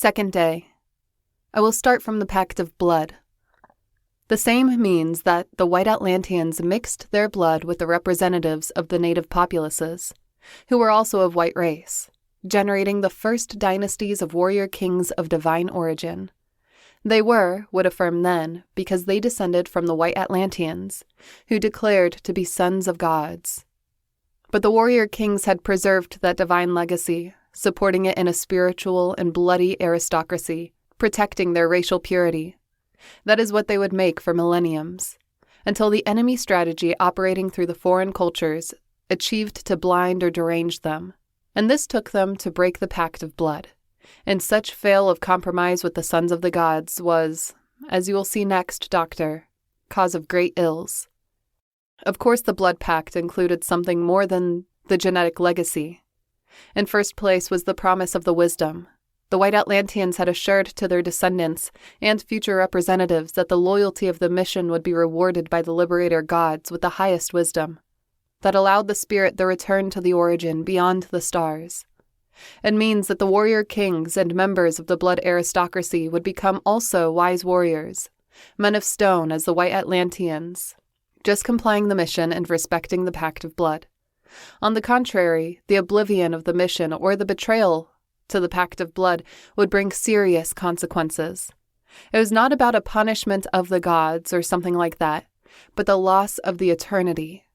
Second day. I will start from the Pact of Blood. The same means that the White Atlanteans mixed their blood with the representatives of the native populaces, who were also of white race, generating the first dynasties of warrior kings of divine origin. They would affirm then, because they descended from the White Atlanteans, who declared to be sons of gods. But the warrior kings had preserved that divine legacy, supporting it in a spiritual and bloody aristocracy, protecting their racial purity. That is what they would make for millenniums, until the enemy strategy operating through the foreign cultures achieved to blind or derange them, and this took them to break the Pact of Blood. And such fail of compromise with the sons of the gods was, as you will see next, Doctor, cause of great ills. Of course, the Blood Pact included something more than the genetic legacy. In first place was the promise of the wisdom. The White Atlanteans had assured to their descendants and future representatives that the loyalty of the mission would be rewarded by the liberator gods with the highest wisdom, that allowed the spirit the return to the origin beyond the stars. It means that the warrior kings and members of the blood aristocracy would become also wise warriors, men of stone as the White Atlanteans, just complying the mission and respecting the Pact of Blood. On the contrary, the oblivion of the mission or the betrayal to the Pact of Blood would bring serious consequences. It was not about a punishment of the gods or something like that, but the loss of the eternity.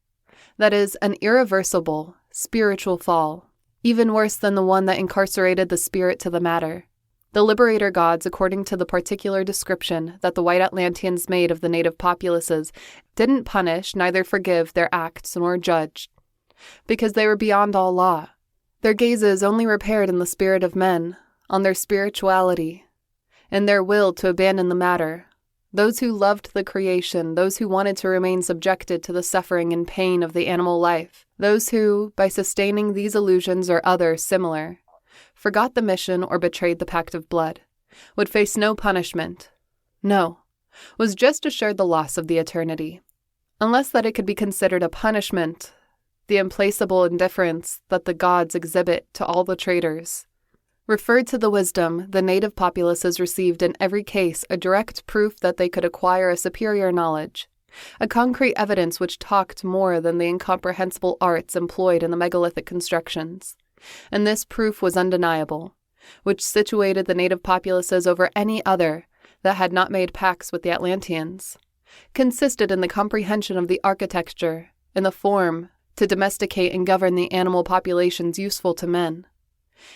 That is, an irreversible, spiritual fall, even worse than the one that incarcerated the spirit to the matter. The liberator gods, according to the particular description that the White Atlanteans made of the native populaces, didn't punish, neither forgive their acts nor judge, because they were beyond all law. Their gazes only repaired in the spirit of men, on their spirituality, and their will to abandon the matter. Those who loved the creation, those who wanted to remain subjected to the suffering and pain of the animal life, those who, by sustaining these illusions or other similar, forgot the mission or betrayed the Pact of Blood, would face no punishment. No, was just assured the loss of the eternity, unless that it could be considered a punishment, the implacable indifference that the gods exhibit to all the traitors. Referred to the wisdom, the native populaces received in every case a direct proof that they could acquire a superior knowledge, a concrete evidence which talked more than the incomprehensible arts employed in the megalithic constructions. And this proof was undeniable, which situated the native populaces over any other that had not made pacts with the Atlanteans, consisted in the comprehension of the architecture and the form to domesticate and govern the animal populations useful to men.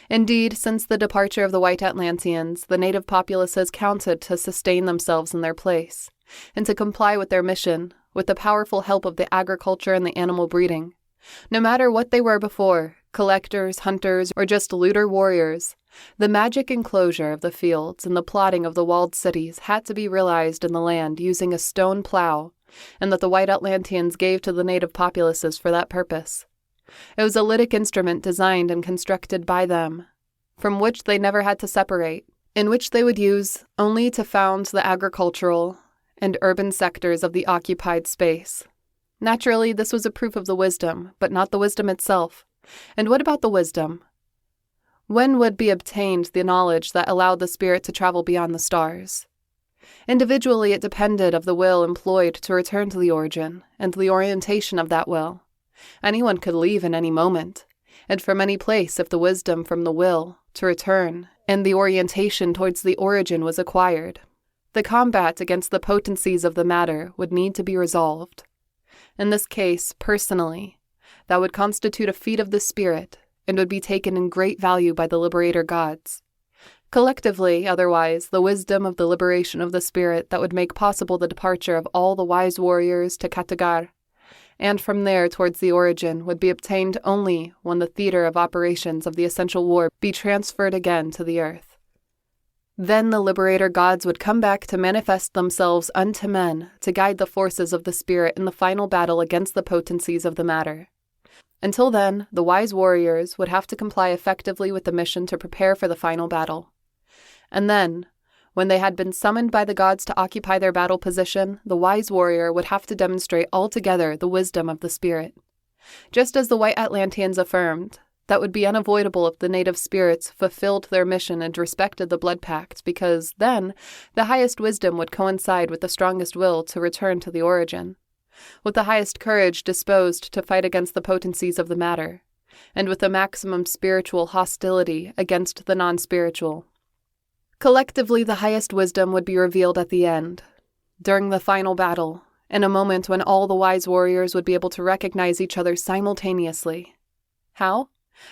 Indeed, since the departure of the White Atlanteans, the native populaces counted to sustain themselves in their place, and to comply with their mission, with the powerful help of the agriculture and the animal breeding. No matter what they were before, collectors, hunters, or just looter warriors, the magic enclosure of the fields and the plotting of the walled cities had to be realized in the land using a stone plow, and that the White Atlanteans gave to the native populaces for that purpose. It was a lytic instrument designed and constructed by them, from which they never had to separate, in which they would use only to found the agricultural and urban sectors of the occupied space. Naturally, this was a proof of the wisdom, but not the wisdom itself. And what about the wisdom? When would be obtained the knowledge that allowed the spirit to travel beyond the stars? Individually, it depended of the will employed to return to the origin, and the orientation of that will. Anyone could leave in any moment, and from any place if the wisdom from the will to return and the orientation towards the origin was acquired. The combat against the potencies of the matter would need to be resolved. In this case, personally, that would constitute a feat of the spirit and would be taken in great value by the liberator gods. Collectively, otherwise, the wisdom of the liberation of the spirit that would make possible the departure of all the wise warriors to Katagar, and from there towards the origin, would be obtained only when the theater of operations of the essential war be transferred again to the earth. Then the liberator gods would come back to manifest themselves unto men to guide the forces of the spirit in the final battle against the potencies of the matter. Until then, the wise warriors would have to comply effectively with the mission to prepare for the final battle. And then, when they had been summoned by the gods to occupy their battle position, the wise warrior would have to demonstrate altogether the wisdom of the spirit. Just as the White Atlanteans affirmed, that would be unavoidable if the native spirits fulfilled their mission and respected the blood pact, because then the highest wisdom would coincide with the strongest will to return to the origin, with the highest courage disposed to fight against the potencies of the matter, and with the maximum spiritual hostility against the non-spiritual. Collectively, the highest wisdom would be revealed at the end, during the final battle, in a moment when all the wise warriors would be able to recognize each other simultaneously. How?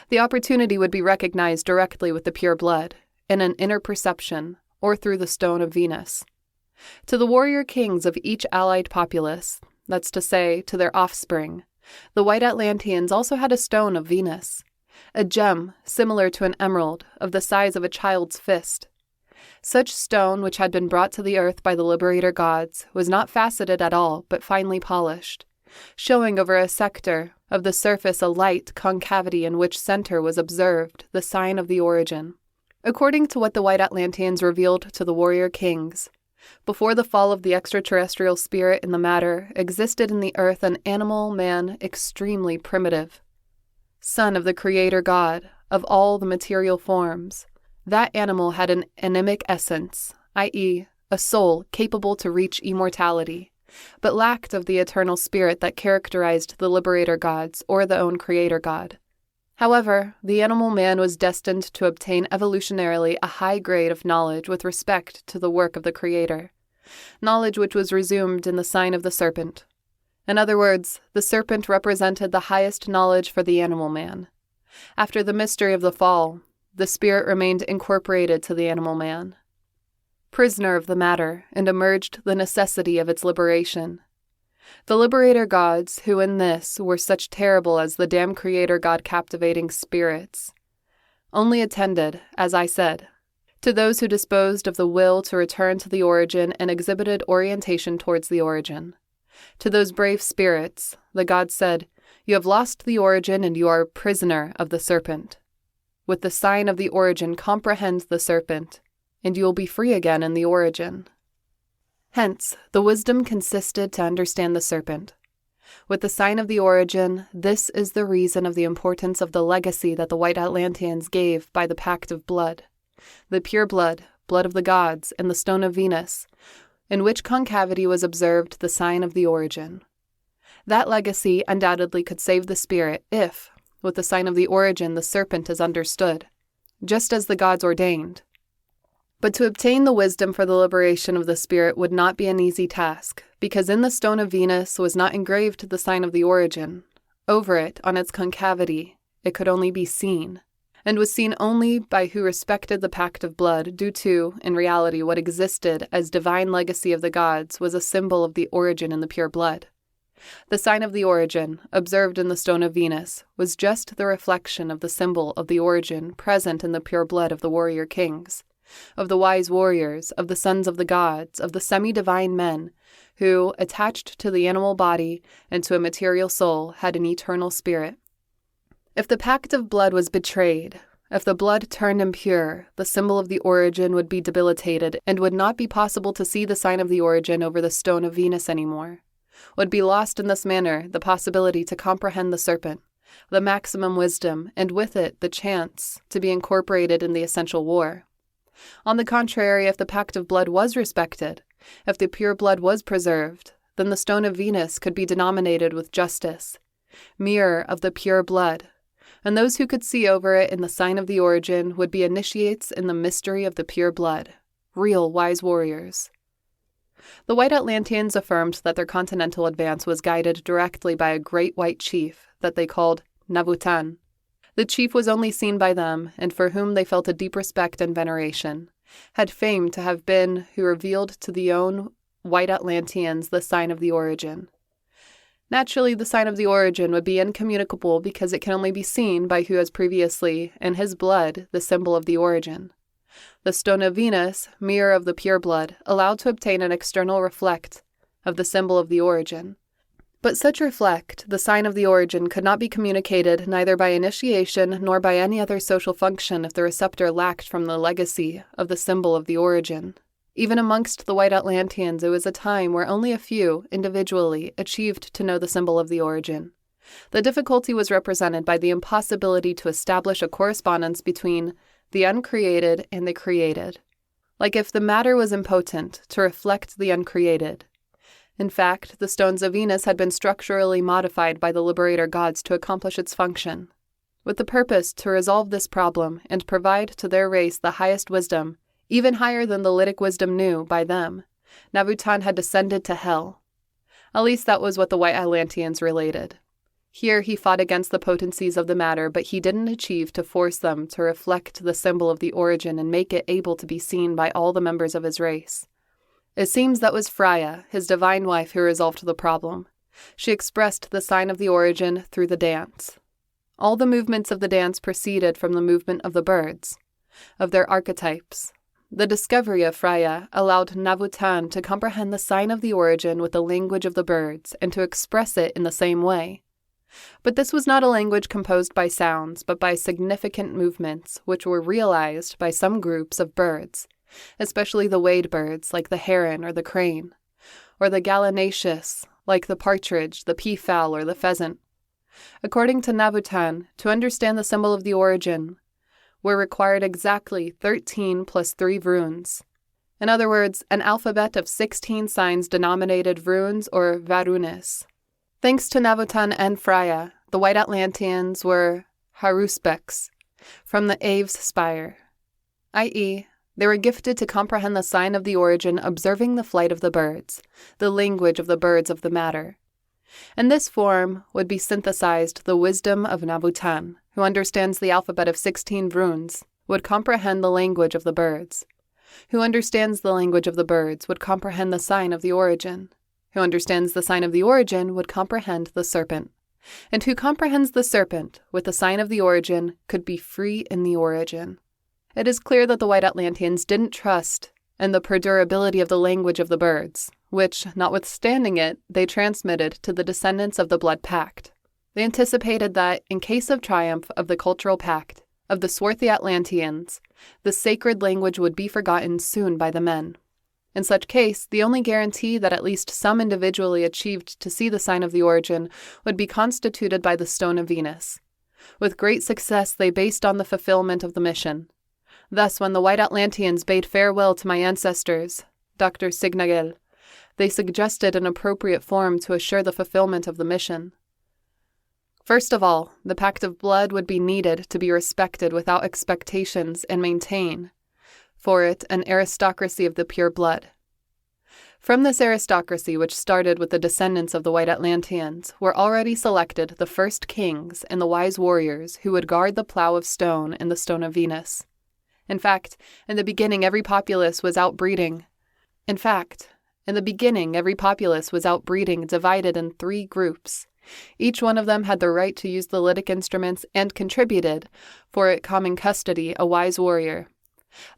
The opportunity would be recognized directly with the pure blood, in an inner perception, or through the stone of Venus. To the warrior kings of each allied populace, that's to say, to their offspring, the White Atlanteans also had a stone of Venus, a gem similar to an emerald of the size of a child's fist. Such stone, which had been brought to the earth by the liberator gods, was not faceted at all, but finely polished, showing over a sector of the surface a light concavity in which center was observed the sign of the origin. According to what the White Atlanteans revealed to the warrior kings, before the fall of the extraterrestrial spirit in the matter existed in the earth an animal man extremely primitive, son of the creator god of all the material forms. That animal had an animic essence, i.e., a soul capable to reach immortality, but lacked of the eternal spirit that characterized the liberator gods or the own creator god. However, the animal man was destined to obtain evolutionarily a high grade of knowledge with respect to the work of the creator, knowledge which was resumed in the sign of the serpent. In other words, the serpent represented the highest knowledge for the animal man. After the mystery of the fall, the spirit remained incorporated to the animal man, prisoner of the matter, and emerged the necessity of its liberation. The liberator gods, who in this were such terrible as the damn creator god captivating spirits, only attended, as I said, to those who disposed of the will to return to the origin and exhibited orientation towards the origin. To those brave spirits, the gods said, "You have lost the origin and you are a prisoner of the serpent. With the sign of the origin comprehend the serpent, and you will be free again in the origin." Hence, the wisdom consisted to understand the serpent. With the sign of the origin, this is the reason of the importance of the legacy that the White Atlanteans gave by the Pact of Blood, the pure blood, blood of the gods, and the stone of Venus, in which concavity was observed the sign of the origin. That legacy undoubtedly could save the spirit if, with the sign of the origin, the serpent is understood, just as the gods ordained. But to obtain the wisdom for the liberation of the spirit would not be an easy task, because in the stone of Venus was not engraved the sign of the origin. Over it, on its concavity, it could only be seen, and was seen only by who respected the Pact of Blood, due to, in reality, what existed as divine legacy of the gods was a symbol of the origin in the pure blood. The sign of the origin, observed in the stone of Venus, was just the reflection of the symbol of the origin present in the pure blood of the warrior kings, of the wise warriors, of the sons of the gods, of the semi-divine men, who, attached to the animal body and to a material soul, had an eternal spirit. If the Pact of Blood was betrayed, if the blood turned impure, the symbol of the origin would be debilitated and would not be possible to see the sign of the origin over the stone of Venus anymore. Would be lost in this manner the possibility to comprehend the serpent, the maximum wisdom, and with it the chance to be incorporated in the essential war. On the contrary, if the Pact of Blood was respected, if the pure blood was preserved, then the stone of Venus could be denominated with justice, mirror of the pure blood, and those who could see over it in the sign of the origin would be initiates in the mystery of the pure blood, real wise warriors. The White Atlanteans affirmed that their continental advance was guided directly by a great white chief that they called Navutan. The chief was only seen by them, and for whom they felt a deep respect and veneration, had fame to have been who revealed to the own White Atlanteans the sign of the origin. Naturally, the sign of the origin would be incommunicable because it can only be seen by who has previously, in his blood, the symbol of the origin. The stone of Venus, mirror of the pure blood, allowed to obtain an external reflect of the symbol of the origin. But such reflect, the sign of the origin, could not be communicated neither by initiation nor by any other social function if the receptor lacked from the legacy of the symbol of the origin. Even amongst the White Atlanteans, it was a time where only a few, individually, achieved to know the symbol of the origin. The difficulty was represented by the impossibility to establish a correspondence between the uncreated and the created, like if the matter was impotent to reflect the uncreated. In fact, the stones of Venus had been structurally modified by the liberator gods to accomplish its function. With the purpose to resolve this problem and provide to their race the highest wisdom, even higher than the Lytic wisdom knew by them, Navutan had descended to hell. At least that was what the White Atlanteans related. Here he fought against the potencies of the matter, but he didn't achieve to force them to reflect the symbol of the origin and make it able to be seen by all the members of his race. It seems that was Freya, his divine wife, who resolved the problem. She expressed the sign of the origin through the dance. All the movements of the dance proceeded from the movement of the birds, of their archetypes. The discovery of Freya allowed Navutan to comprehend the sign of the origin with the language of the birds and to express it in the same way. But this was not a language composed by sounds, but by significant movements, which were realized by some groups of birds, especially the wade birds, like the heron or the crane, or the gallinaceous, like the partridge, the peafowl, or the pheasant. According to Navutan, to understand the symbol of the origin, were required exactly 13 plus 3 runes. In other words, an alphabet of 16 signs denominated runes or varunes. Thanks to Navutan and Freya, the White Atlanteans were haruspeks, from the Aves spire, i.e., they were gifted to comprehend the sign of the origin observing the flight of the birds, the language of the birds of the matter. In this form would be synthesized the wisdom of Navutan, who understands the alphabet of 16 runes, would comprehend the language of the birds. Who understands the language of the birds would comprehend the sign of the origin. Who understands the sign of the origin would comprehend the serpent. And who comprehends the serpent with the sign of the origin could be free in the origin. It is clear that the White Atlanteans didn't trust in the perdurability of the language of the birds, which, notwithstanding it, they transmitted to the descendants of the Blood Pact. They anticipated that, in case of triumph of the cultural pact of the swarthy Atlanteans, the sacred language would be forgotten soon by the men. In such case, the only guarantee that at least some individually achieved to see the sign of the origin would be constituted by the Stone of Venus. With great success, they based on the fulfillment of the mission. Thus, when the White Atlanteans bade farewell to my ancestors, Dr. Signagel, they suggested an appropriate form to assure the fulfillment of the mission. First of all, the Pact of Blood would be needed to be respected without expectations and maintain, for it, an aristocracy of the pure blood. From this aristocracy, which started with the descendants of the White Atlanteans, were already selected the first kings and the wise warriors who would guard the plow of stone and the Stone of Venus. In fact, in the beginning every populace was outbreeding, divided in 3 groups. Each one of them had the right to use the Lytic instruments and contributed, for it common custody, a wise warrior.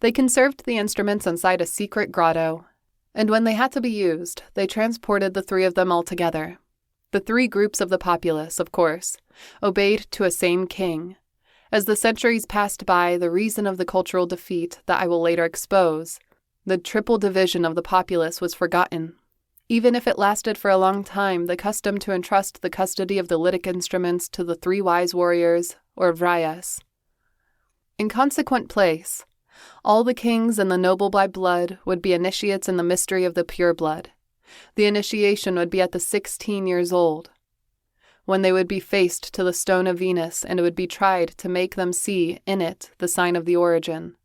They conserved the instruments inside a secret grotto, and when they had to be used, they transported the 3 of them all together. The 3 groups of the populace, of course, obeyed to a same king. As the centuries passed by, the reason of the cultural defeat that I will later expose, the triple division of the populace was forgotten. Even if it lasted for a long time, the custom to entrust the custody of the Lytic instruments to the 3 wise warriors, or Vryas. In consequent place, all the kings and the noble by blood would be initiates in the mystery of the pure blood. The initiation would be at the 16 years old, when they would be faced to the Stone of Venus, and it would be tried to make them see in it the sign of the origin.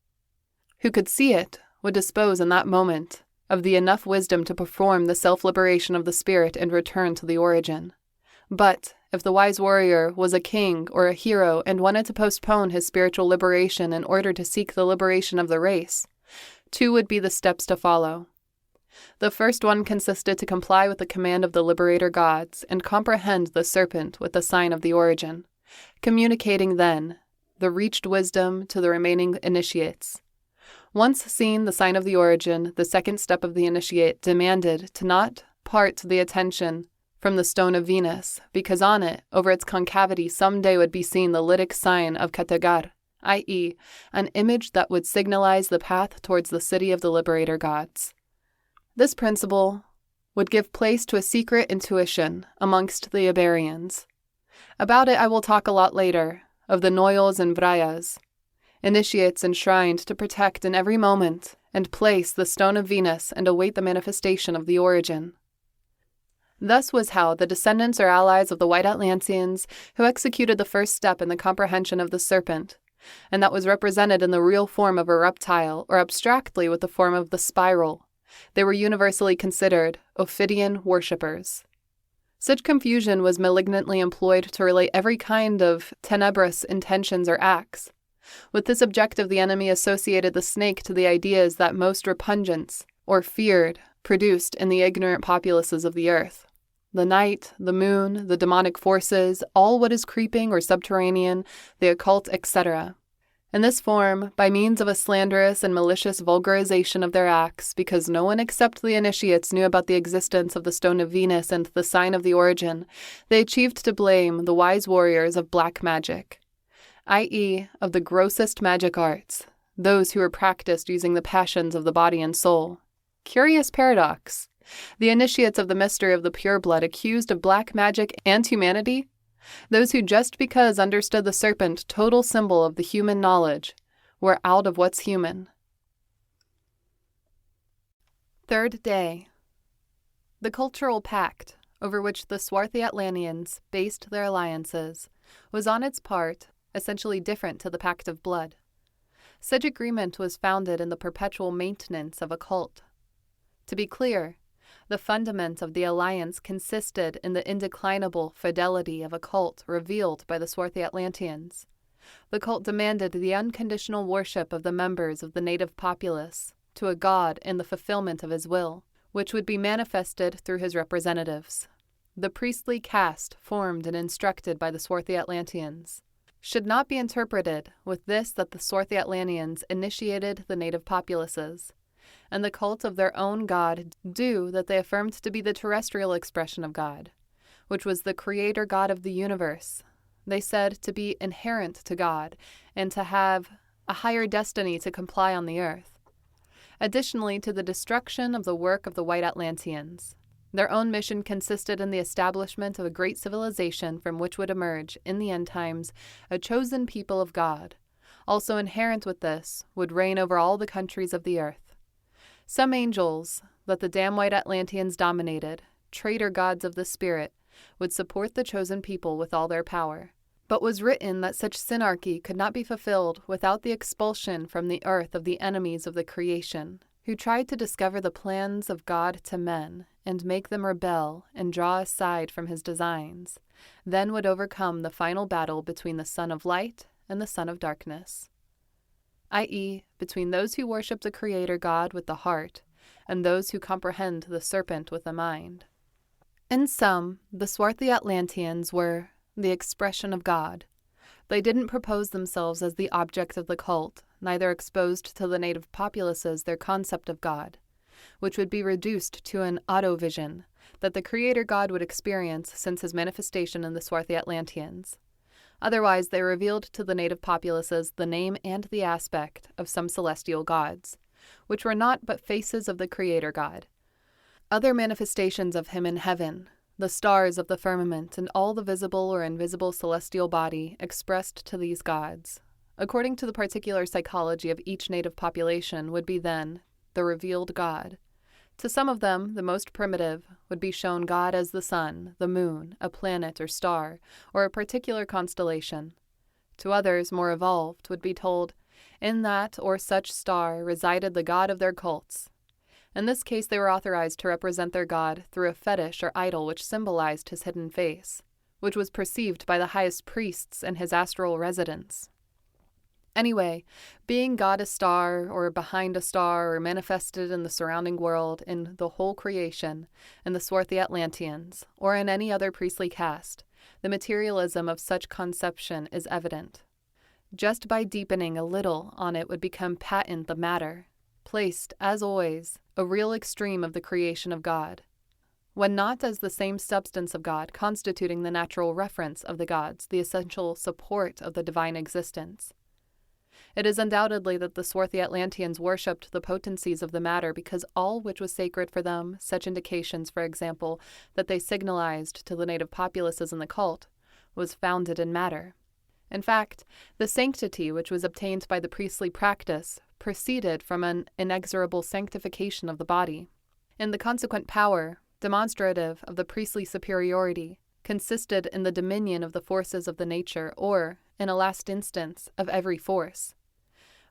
Who could see it would dispose in that moment of the enough wisdom to perform the self-liberation of the spirit and return to the origin. But if the wise warrior was a king or a hero and wanted to postpone his spiritual liberation in order to seek the liberation of the race, 2 would be the steps to follow. The first one consisted to comply with the command of the liberator gods and comprehend the serpent with the sign of the origin, communicating then the reached wisdom to the remaining initiates. Once seen the sign of the origin, the second step of the initiate demanded to not part the attention from the Stone of Venus, because on it, over its concavity, someday would be seen the Lytic sign of Katagar, i.e., an image that would signalize the path towards the city of the liberator gods. This principle would give place to a secret intuition amongst the Iberians. About it I will talk a lot later, of the Noyals and Vrayas, initiates enshrined to protect in every moment and place the stone of Venus and await the manifestation of the origin. Thus was how the descendants or allies of the White Atlanteans who executed the first step in the comprehension of the serpent, and that was represented in the real form of a reptile or abstractly with the form of the spiral, they were universally considered Ophidian worshippers. Such confusion was malignantly employed to relate every kind of tenebrous intentions or acts. With this objective, the enemy associated the snake to the ideas that most repugnance, or feared, produced in the ignorant populaces of the earth. The night, the moon, the demonic forces, all what is creeping or subterranean, the occult, etc. In this form, by means of a slanderous and malicious vulgarization of their acts, because no one except the initiates knew about the existence of the stone of Venus and the sign of the origin, they achieved to blame the wise warriors of black magic, i.e., of the grossest magic arts, those who were practiced using the passions of the body and soul. Curious paradox. The initiates of the mystery of the pure blood accused of black magic and humanity? Those who just because understood the serpent, total symbol of the human knowledge, were out of what's human. Third day. The cultural pact, over which the swarthy Atlanteans based their alliances, was on its part essentially different to the Pact of Blood. Such agreement was founded in the perpetual maintenance of a cult. To be clear, the fundament of the alliance consisted in the indeclinable fidelity of a cult revealed by the swarthy Atlanteans. The cult demanded the unconditional worship of the members of the native populace to a god in the fulfillment of his will, which would be manifested through his representatives. The priestly caste formed and instructed by the swarthy Atlanteans should not be interpreted with this that the swarthy Atlanteans initiated the native populaces, and the cult of their own god due that they affirmed to be the terrestrial expression of God, which was the creator God of the universe. They said to be inherent to God and to have a higher destiny to comply on the earth. Additionally to the destruction of the work of the White Atlanteans, their own mission consisted in the establishment of a great civilization from which would emerge, in the end times, a chosen people of God. Also inherent with this would reign over all the countries of the earth. Some angels, that the damn White Atlanteans dominated, traitor gods of the spirit, would support the chosen people with all their power. But was written that such synarchy could not be fulfilled without the expulsion from the earth of the enemies of the creation, who tried to discover the plans of God to men, and make them rebel and draw aside from his designs. Then would overcome the final battle between the Son of Light and the Son of Darkness, i.e., between those who worship the Creator God with the heart and those who comprehend the serpent with the mind. In sum, the swarthy Atlanteans were the expression of God. They didn't propose themselves as the object of the cult, neither exposed to the native populaces their concept of God, which would be reduced to an auto-vision that the Creator God would experience since his manifestation in the swarthy Atlanteans. Otherwise, they revealed to the native populaces the name and the aspect of some celestial gods, which were not but faces of the Creator God. Other manifestations of him in heaven, the stars of the firmament, and all the visible or invisible celestial body expressed to these gods, according to the particular psychology of each native population, would be then the revealed God. To some of them, the most primitive, would be shown God as the sun, the moon, a planet or star, or a particular constellation. To others, more evolved, would be told, in that or such star resided the god of their cults. In this case, they were authorized to represent their god through a fetish or idol which symbolized his hidden face, which was perceived by the highest priests in his astral residence. Anyway, being God a star, or behind a star, or manifested in the surrounding world, in the whole creation, in the swarthy Atlanteans, or in any other priestly caste, the materialism of such conception is evident. Just by deepening a little on it would become patent the matter, placed, as always, a real extreme of the creation of God, when not as the same substance of God, constituting the natural reference of the gods, the essential support of the divine existence. It is undoubtedly that the swarthy Atlanteans worshipped the potencies of the matter because all which was sacred for them, such indications, for example, that they signalized to the native populaces in the cult, was founded in matter. In fact, the sanctity which was obtained by the priestly practice proceeded from an inexorable sanctification of the body, and the consequent power, demonstrative of the priestly superiority, consisted in the dominion of the forces of the nature, or, in a last instance, of every force.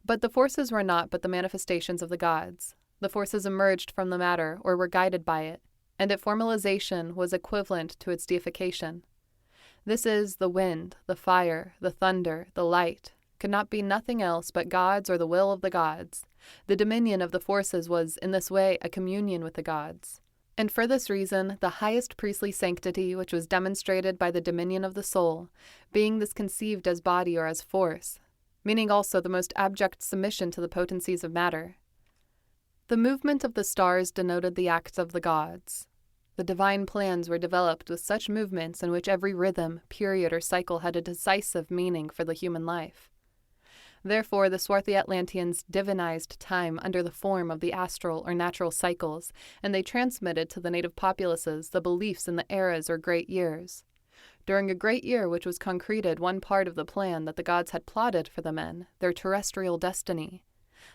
But the forces were not but the manifestations of the gods. The forces emerged from the matter or were guided by it, and its formalization was equivalent to its deification. This is the wind, the fire, the thunder, the light, could not be nothing else but gods or the will of the gods. The dominion of the forces was in this way a communion with the gods. And for this reason, the highest priestly sanctity which was demonstrated by the dominion of the soul, being this conceived as body or as force, meaning also the most abject submission to the potencies of matter. The movement of the stars denoted the acts of the gods. The divine plans were developed with such movements in which every rhythm, period, or cycle had a decisive meaning for the human life. Therefore, the swarthy Atlanteans divinized time under the form of the astral or natural cycles, and they transmitted to the native populaces the beliefs in the eras or great years. During a great year which was concreted one part of the plan that the gods had plotted for the men, their terrestrial destiny.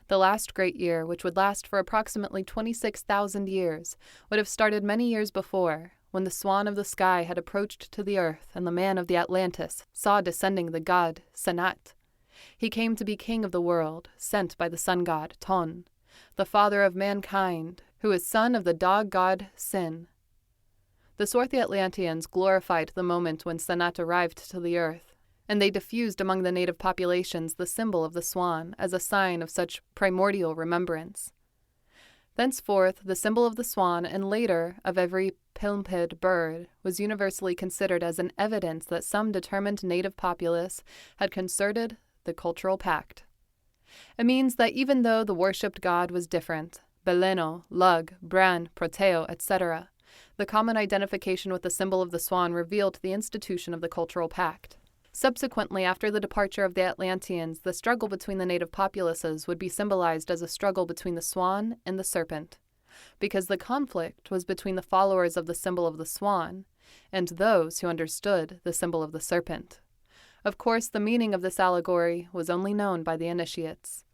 The last great year, which would last for approximately 26,000 years, would have started many years before, when the swan of the sky had approached to the earth and the man of the Atlantis saw descending the god Sanat. He came to be king of the world, sent by the sun god Ton, the father of mankind, who is son of the dog god Sin. The swarthy Atlanteans glorified the moment when Sanat arrived to the earth, and they diffused among the native populations the symbol of the swan as a sign of such primordial remembrance. Thenceforth, the symbol of the swan, and later of every pilmped bird, was universally considered as an evidence that some determined native populace had concerted the cultural pact. It means that even though the worshipped god was different, Beleno, Lug, Bran, Proteo, etc., the common identification with the symbol of the swan revealed the institution of the cultural pact. Subsequently, after the departure of the Atlanteans, the struggle between the native populaces would be symbolized as a struggle between the swan and the serpent, because the conflict was between the followers of the symbol of the swan and those who understood the symbol of the serpent. Of course, the meaning of this allegory was only known by the initiates.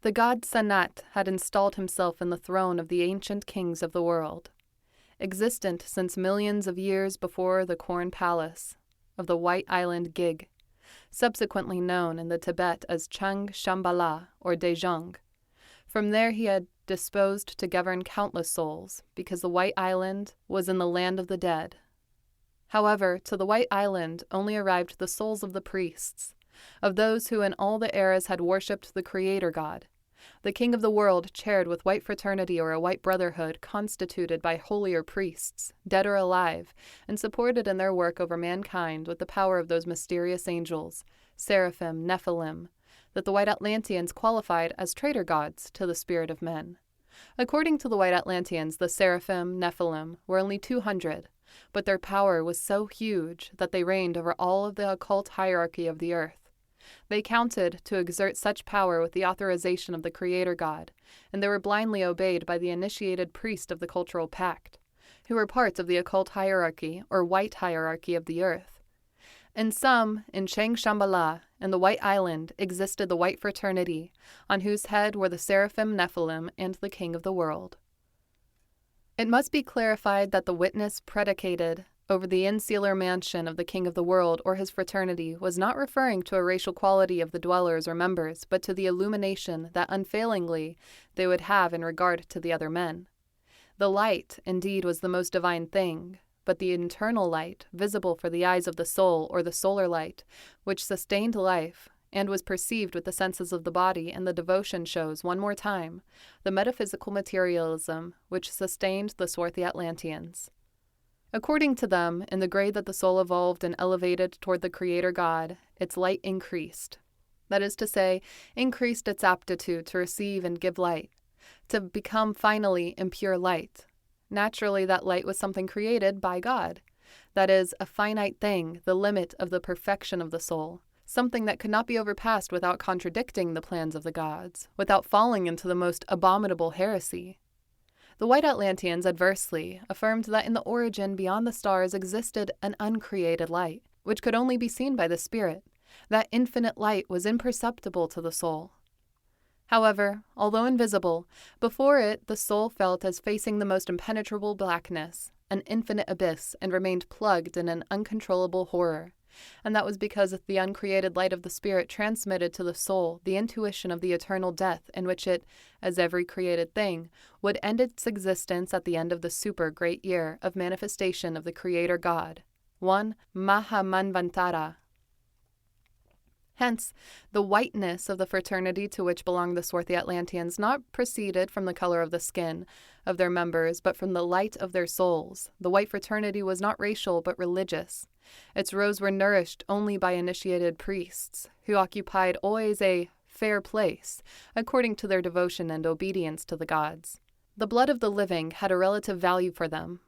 The god Sanat had installed himself in the throne of the ancient kings of the world, existent since millions of years before the Corn Palace of the White Island Gig, subsequently known in the Tibet as Chang Shambhala or Dejong. From there he had disposed to govern countless souls, because the White Island was in the land of the dead. However, to the White Island only arrived the souls of the priests, of those who in all the eras had worshipped the Creator God, the King of the world, chaired with white fraternity or a white brotherhood constituted by holier priests, dead or alive, and supported in their work over mankind with the power of those mysterious angels, seraphim, Nephilim, that the White Atlanteans qualified as traitor gods to the spirit of men. According to the White Atlanteans, the seraphim, Nephilim, were only 200, but their power was so huge that they reigned over all of the occult hierarchy of the earth. They counted to exert such power with the authorization of the Creator God, and they were blindly obeyed by the initiated priest of the cultural pact, who were part of the occult hierarchy or white hierarchy of the earth. In sum, in Chang Shambhala and the White Island existed the white fraternity, on whose head were the seraphim Nephilim and the King of the world. It must be clarified that the witness predicated over the insular mansion of the King of the world or his fraternity was not referring to a racial quality of the dwellers or members, but to the illumination that unfailingly they would have in regard to the other men. The light, indeed, was the most divine thing, but the internal light, visible for the eyes of the soul or the solar light, which sustained life, and was perceived with the senses of the body, and the devotion shows, one more time, the metaphysical materialism which sustained the swarthy Atlanteans. According to them, in the grade that the soul evolved and elevated toward the Creator God, its light increased. That is to say, increased its aptitude to receive and give light, to become finally impure light. Naturally, that light was something created by God. That is, a finite thing, the limit of the perfection of the soul, something that could not be overpassed without contradicting the plans of the gods, without falling into the most abominable heresy. The White Atlanteans, adversely, affirmed that in the origin beyond the stars existed an uncreated light, which could only be seen by the spirit. That infinite light was imperceptible to the soul. However, although invisible, before it the soul felt as facing the most impenetrable blackness, an infinite abyss, and remained plugged in an uncontrollable horror. And that was because the uncreated light of the spirit transmitted to the soul the intuition of the eternal death in which it, as every created thing, would end its existence at the end of the super great year of manifestation of the Creator God, one Mahamanvantara. Hence, the whiteness of the fraternity to which belonged the swarthy Atlanteans not proceeded from the color of the skin of their members, but from the light of their souls. The white fraternity was not racial, but religious. Its rows were nourished only by initiated priests, who occupied always a fair place, according to their devotion and obedience to the gods. The blood of the living had a relative value for them.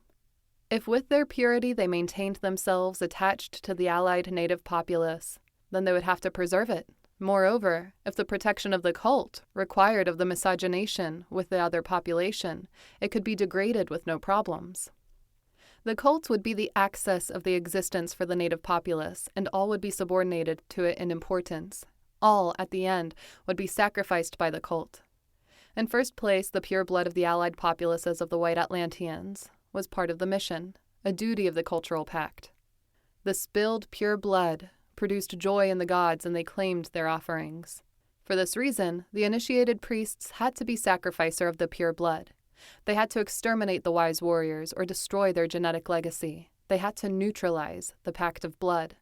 If with their purity they maintained themselves attached to the allied native populace, then they would have to preserve it. Moreover, if the protection of the cult required of the miscegenation with the other population, it could be degraded with no problems. The cult would be the axis of the existence for the native populace, and all would be subordinated to it in importance. All, at the end, would be sacrificed by the cult. In first place, the pure blood of the allied populaces of the White Atlanteans was part of the mission, a duty of the cultural pact. The spilled pure blood produced joy in the gods, and they claimed their offerings. For this reason, the initiated priests had to be sacrificer of the pure blood. They had to exterminate the wise warriors or destroy their genetic legacy. They had to neutralize the Pact of Blood.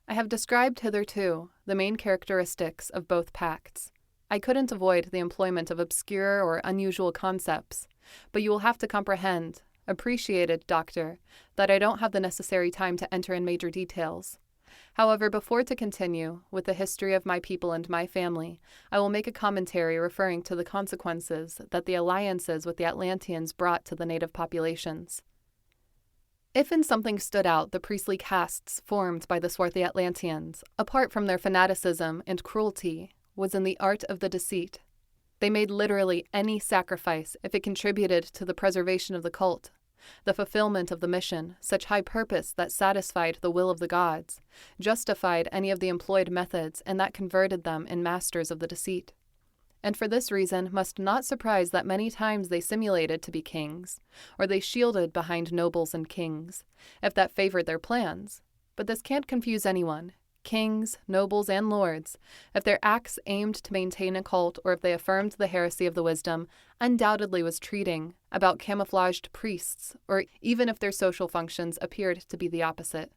I have described hitherto the main characteristics of both pacts. I couldn't avoid the employment of obscure or unusual concepts, but you will have to comprehend, appreciated doctor, that I don't have the necessary time to enter in major details. However, before to continue with the history of my people and my family, I will make a commentary referring to the consequences that the alliances with the Atlanteans brought to the native populations. If in something stood out the priestly castes formed by the swarthy Atlanteans, apart from their fanaticism and cruelty, was in the art of the deceit. They made literally any sacrifice if it contributed to the preservation of the cult, the fulfillment of the mission, such high purpose that satisfied the will of the gods, justified any of the employed methods, and that converted them in masters of the deceit. And for this reason must not surprise that many times they simulated to be kings, or they shielded behind nobles and kings, if that favored their plans. But this can't confuse anyone. Kings, nobles, and lords, if their acts aimed to maintain a cult or if they affirmed the heresy of the wisdom, undoubtedly was treating about camouflaged priests, or even if their social functions appeared to be the opposite.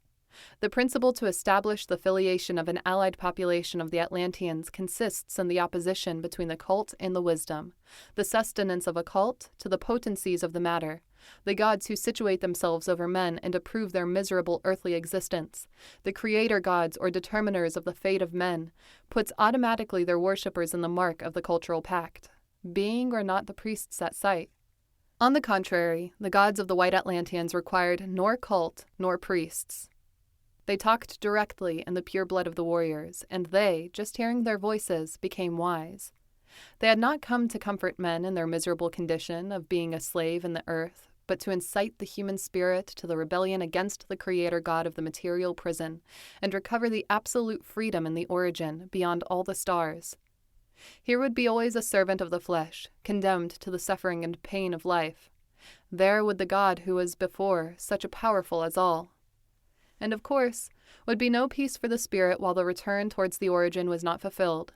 The principle to establish the filiation of an allied population of the Atlanteans consists in the opposition between the cult and the wisdom, the sustenance of a cult to the potencies of the matter, the gods who situate themselves over men and approve their miserable earthly existence, the creator gods or determiners of the fate of men, puts automatically their worshippers in the mark of the cultural pact, being or not the priests at sight. On the contrary, the gods of the White Atlanteans required nor cult nor priests. They talked directly in the pure blood of the warriors, and they, just hearing their voices, became wise. They had not come to comfort men in their miserable condition of being a slave in the earth, but to incite the human spirit to the rebellion against the Creator God of the material prison, and recover the absolute freedom in the origin beyond all the stars. Here would be always a servant of the flesh, condemned to the suffering and pain of life. There would the God who was before such a powerful as all. And of course, would be no peace for the spirit while the return towards the origin was not fulfilled.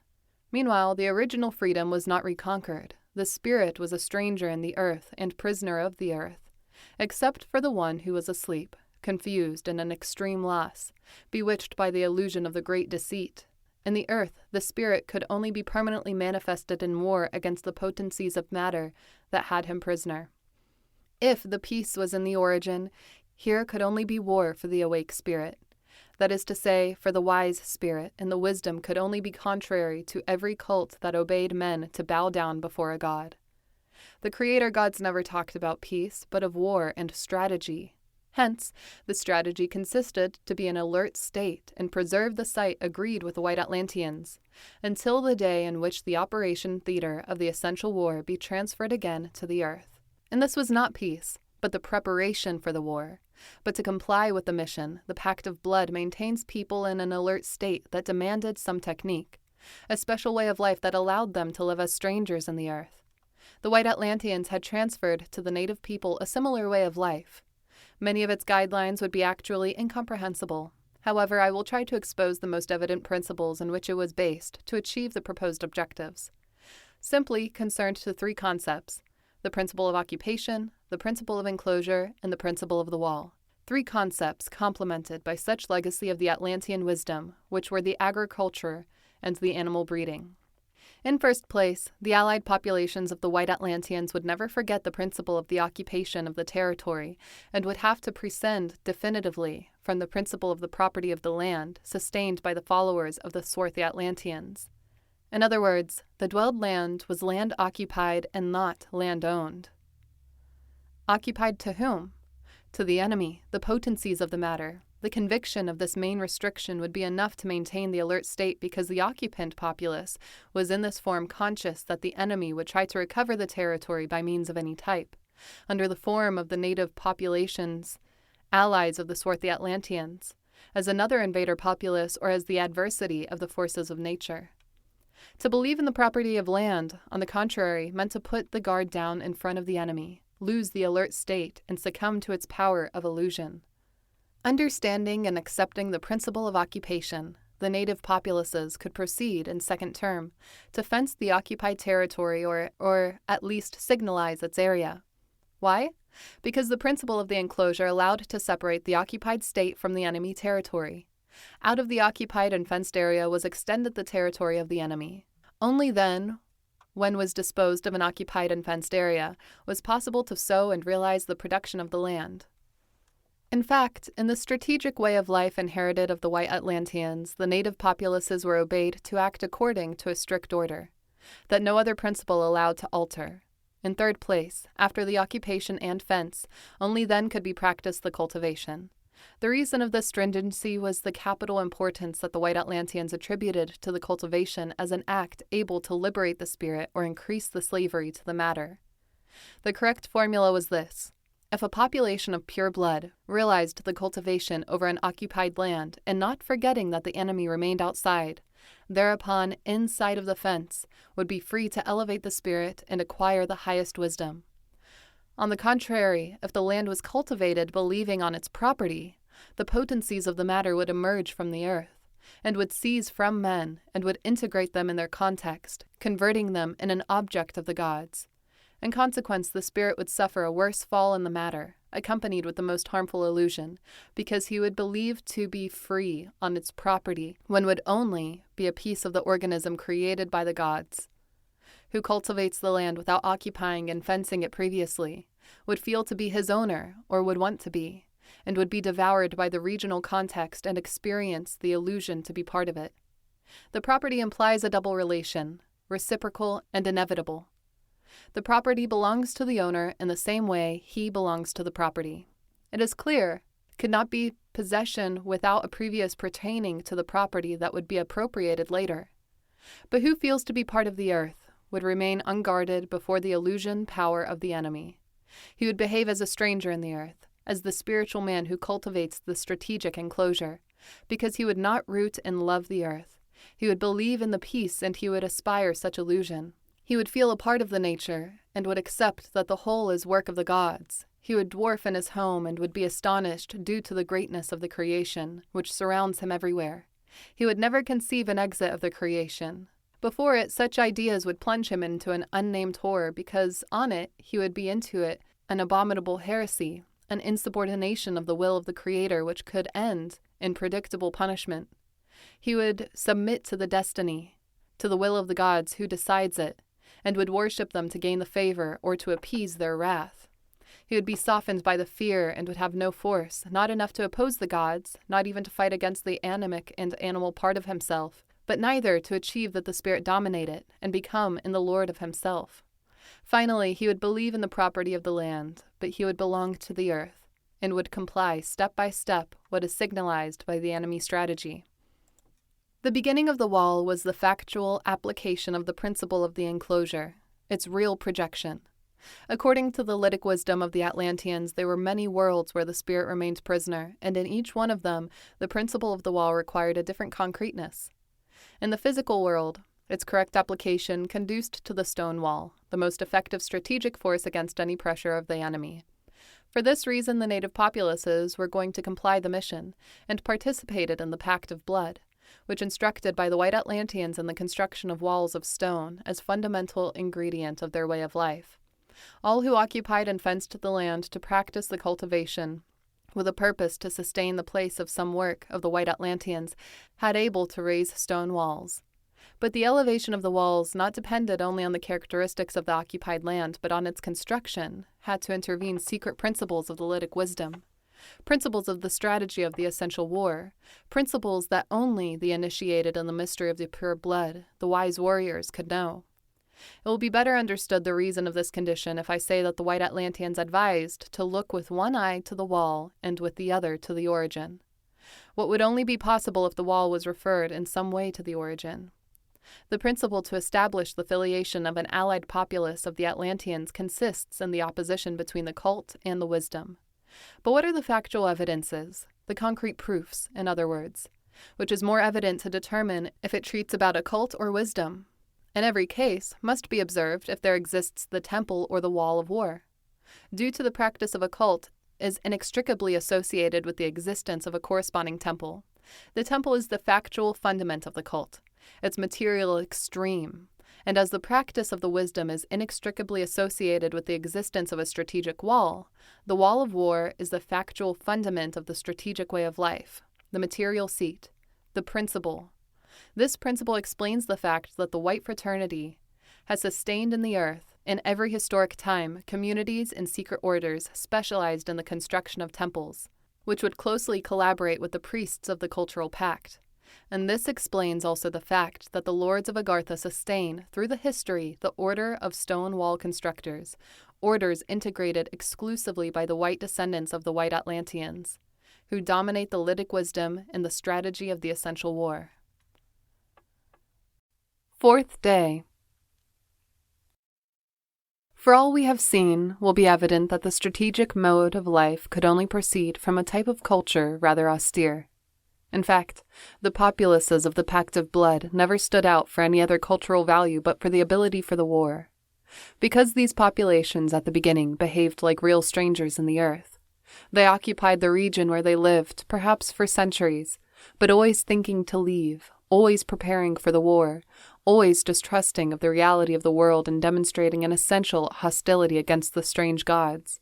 Meanwhile, the original freedom was not reconquered. The spirit was a stranger in the earth and prisoner of the earth, except for the one who was asleep, confused and in extreme loss, bewitched by the illusion of the great deceit. In the earth, the spirit could only be permanently manifested in war against the potencies of matter that had him prisoner. If the peace was in the origin, here could only be war for the awake spirit. That is to say, for the wise spirit, and the wisdom could only be contrary to every cult that obeyed men to bow down before a god. The creator gods never talked about peace, but of war and strategy. Hence, the strategy consisted to be an alert state and preserve the site agreed with the White Atlanteans, until the day in which the operation theater of the essential war be transferred again to the earth. And this was not peace, but the preparation for the war, But to comply with the mission, the Pact of Blood maintains people in an alert state that demanded some technique, a special way of life that allowed them to live as strangers in the earth. The White Atlanteans had transferred to the native people a similar way of life. Many of its guidelines would be actually incomprehensible. However, I will try to expose the most evident principles in which it was based to achieve the proposed objectives. Simply concerned to three concepts: the principle of occupation, the principle of enclosure, and the principle of the wall. Three concepts complemented by such legacy of the Atlantean wisdom, which were the agriculture and the animal breeding. In first place, the allied populations of the White Atlanteans would never forget the principle of the occupation of the territory and would have to prescind definitively from the principle of the property of the land sustained by the followers of the swarthy Atlanteans. In other words, the dwelled land was land occupied and not land owned. Occupied to whom? To the enemy, the potencies of the matter. The conviction of this main restriction would be enough to maintain the alert state because the occupant populace was in this form conscious that the enemy would try to recover the territory by means of any type, under the form of the native populations, allies of the swarthy Atlanteans, as another invader populace or as the adversity of the forces of nature. To believe in the property of land, on the contrary, meant to put the guard down in front of the enemy, lose the alert state, and succumb to its power of illusion. Understanding and accepting the principle of occupation, the native populaces could proceed, in second term, to fence the occupied territory or at least signalize its area. Why? Because the principle of the enclosure allowed to separate the occupied state from the enemy territory. Out of the occupied and fenced area was extended the territory of the enemy. Only then, when was disposed of an occupied and fenced area, was possible to sow and realize the production of the land. In fact, in the strategic way of life inherited of the White Atlanteans, the native populaces were obeyed to act according to a strict order, that no other principle allowed to alter. In third place, after the occupation and fence, only then could be practiced the cultivation. The reason of this stringency was the capital importance that the White Atlanteans attributed to the cultivation as an act able to liberate the spirit or increase the slavery to the matter. The correct formula was this: if a population of pure blood realized the cultivation over an occupied land and not forgetting that the enemy remained outside, thereupon inside of the fence would be free to elevate the spirit and acquire the highest wisdom. On the contrary, if the land was cultivated believing on its property, the potencies of the matter would emerge from the earth, and would seize from men, and would integrate them in their context, converting them in an object of the gods. In consequence, the spirit would suffer a worse fall in the matter, accompanied with the most harmful illusion, because he would believe to be free on its property, when would only be a piece of the organism created by the gods. Who cultivates the land without occupying and fencing it previously, would feel to be his owner, or would want to be, and would be devoured by the regional context and experience the illusion to be part of it. The property implies a double relation, reciprocal and inevitable. The property belongs to the owner in the same way he belongs to the property. It is clear, could not be possession without a previous pertaining to the property that would be appropriated later. But who feels to be part of the earth would remain unguarded before the illusion power of the enemy. He would behave as a stranger in the earth, as the spiritual man who cultivates the strategic enclosure, because he would not root and love the earth. He would believe in the peace, and he would aspire such illusion. He would feel a part of the nature, and would accept that the whole is work of the gods. He would dwarf in his home, and would be astonished due to the greatness of the creation, which surrounds him everywhere. He would never conceive an exit of the creation. Before it, such ideas would plunge him into an unnamed horror, because on it he would be into it an abominable heresy, an insubordination of the will of the Creator which could end in predictable punishment. He would submit to the destiny, to the will of the gods who decides it, and would worship them to gain the favor or to appease their wrath. He would be softened by the fear and would have no force, not enough to oppose the gods, not even to fight against the animic and animal part of himself, but neither to achieve that the spirit dominate it and become in the Lord of himself. Finally, he would believe in the property of the land, but he would belong to the earth, and would comply step by step what is signalized by the enemy strategy. The beginning of the wall was the factual application of the principle of the enclosure, its real projection. According to the lytic wisdom of the Atlanteans, there were many worlds where the spirit remained prisoner, and in each one of them, the principle of the wall required a different concreteness. In the physical world, its correct application conduced to the stone wall, the most effective strategic force against any pressure of the enemy. For this reason, the native populaces were going to comply the mission, and participated in the Pact of Blood, which instructed by the White Atlanteans in the construction of walls of stone as fundamental ingredient of their way of life. All who occupied and fenced the land to practice the cultivation, with a purpose to sustain the place of some work of the White Atlanteans, had able to raise stone walls. But the elevation of the walls not depended only on the characteristics of the occupied land, but on its construction, had to intervene secret principles of the lytic wisdom, principles of the strategy of the essential war, principles that only the initiated in the mystery of the pure blood, the wise warriors, could know. It will be better understood the reason of this condition if I say that the White Atlanteans advised to look with one eye to the wall and with the other to the origin. What would only be possible if the wall was referred in some way to the origin. The principle to establish the filiation of an allied populace of the Atlanteans consists in the opposition between the cult and the wisdom. But what are the factual evidences, the concrete proofs, in other words, which is more evident to determine if it treats about a cult or wisdom? In every case, must be observed if there exists the temple or the wall of war. Due to the practice of a cult is inextricably associated with the existence of a corresponding temple. The temple is the factual fundament of the cult, its material extreme, and as the practice of the wisdom is inextricably associated with the existence of a strategic wall, the wall of war is the factual fundament of the strategic way of life, the material seat, the principle. This principle explains the fact that the white fraternity has sustained in the earth, in every historic time, communities and secret orders specialized in the construction of temples, which would closely collaborate with the priests of the cultural pact. And this explains also the fact that the lords of Agartha sustain, through the history, the order of stone wall constructors, orders integrated exclusively by the white descendants of the White Atlanteans, who dominate the lytic wisdom and the strategy of the essential war. Fourth day. For all we have seen, will be evident that the strategic mode of life could only proceed from a type of culture rather austere. In fact, the populaces of the Pact of Blood never stood out for any other cultural value but for the ability for the war. Because these populations at the beginning behaved like real strangers in the earth, they occupied the region where they lived, perhaps for centuries, but always thinking to leave, always preparing for the war, always distrusting of the reality of the world and demonstrating an essential hostility against the strange gods.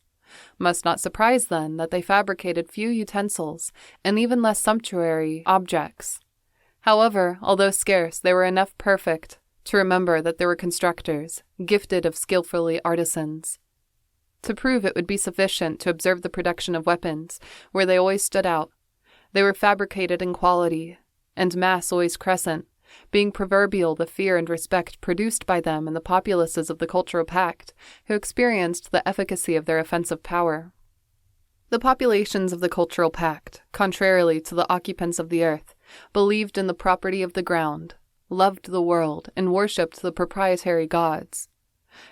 Must not surprise, then, that they fabricated few utensils and even less sumptuary objects. However, although scarce, they were enough perfect to remember that they were constructors, gifted of skillfully artisans. To prove it would be sufficient to observe the production of weapons, where they always stood out. They were fabricated in quality, and mass always crescent, being proverbial the fear and respect produced by them and the populaces of the cultural pact, who experienced the efficacy of their offensive power. The populations of the cultural pact, contrarily to the occupants of the earth, believed in the property of the ground, loved the world, and worshipped the proprietary gods.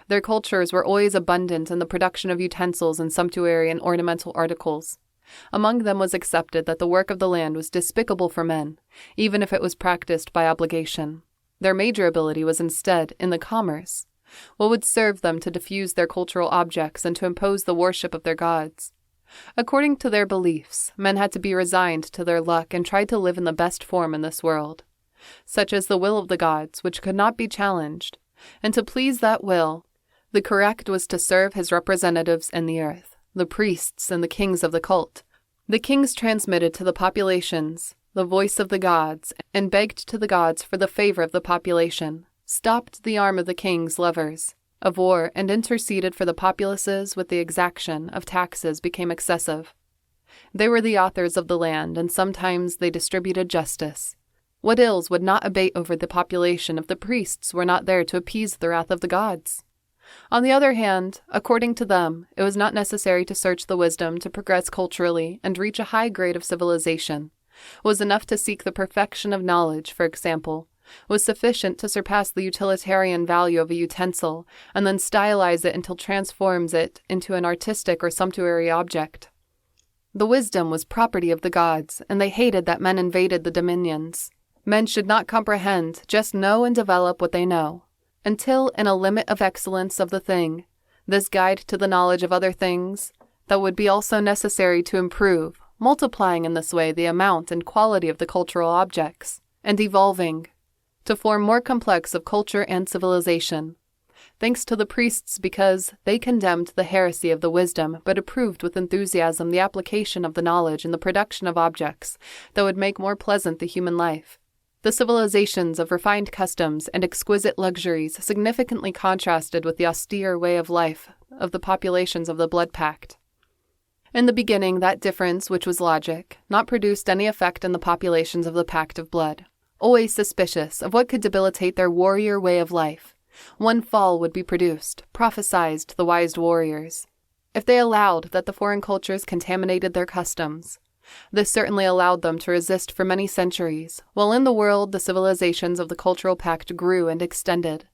Their cultures were always abundant in the production of utensils and sumptuary and ornamental articles. Among them was accepted that the work of the land was despicable for men, even if it was practiced by obligation. Their major ability was instead in the commerce, what would serve them to diffuse their cultural objects and to impose the worship of their gods. According to their beliefs, men had to be resigned to their luck and tried to live in the best form in this world, such as the will of the gods, which could not be challenged, and to please that will, the correct was to serve his representatives in the earth, the priests and the kings of the cult. The kings transmitted to the populations the voice of the gods and begged to the gods for the favor of the population, stopped the arm of the king's lovers of war, and interceded for the populaces with the exaction of taxes became excessive. They were the authors of the land, and sometimes they distributed justice. What ills would not abate over the population if the priests were not there to appease the wrath of the gods? On the other hand, according to them, it was not necessary to search the wisdom to progress culturally and reach a high grade of civilization. It was enough to seek the perfection of knowledge, for example, was sufficient to surpass the utilitarian value of a utensil and then stylize it until transforms it into an artistic or sumptuary object. The wisdom was property of the gods, and they hated that men invaded the dominions. Men should not comprehend, just know and develop what they know, until in a limit of excellence of the thing, this guide to the knowledge of other things that would be also necessary to improve, multiplying in this way the amount and quality of the cultural objects, and evolving to form more complex of culture and civilization. Thanks to the priests because they condemned the heresy of the wisdom but approved with enthusiasm the application of the knowledge in the production of objects that would make more pleasant the human life. The civilizations of refined customs and exquisite luxuries significantly contrasted with the austere way of life of the populations of the Blood Pact. In the beginning, that difference, which was logic, not produced any effect in the populations of the Pact of Blood. Always suspicious of what could debilitate their warrior way of life, one fall would be produced, prophesied the wise warriors. If they allowed that the foreign cultures contaminated their customs, this certainly allowed them to resist for many centuries, while in the world the civilizations of the cultural pact grew and extended.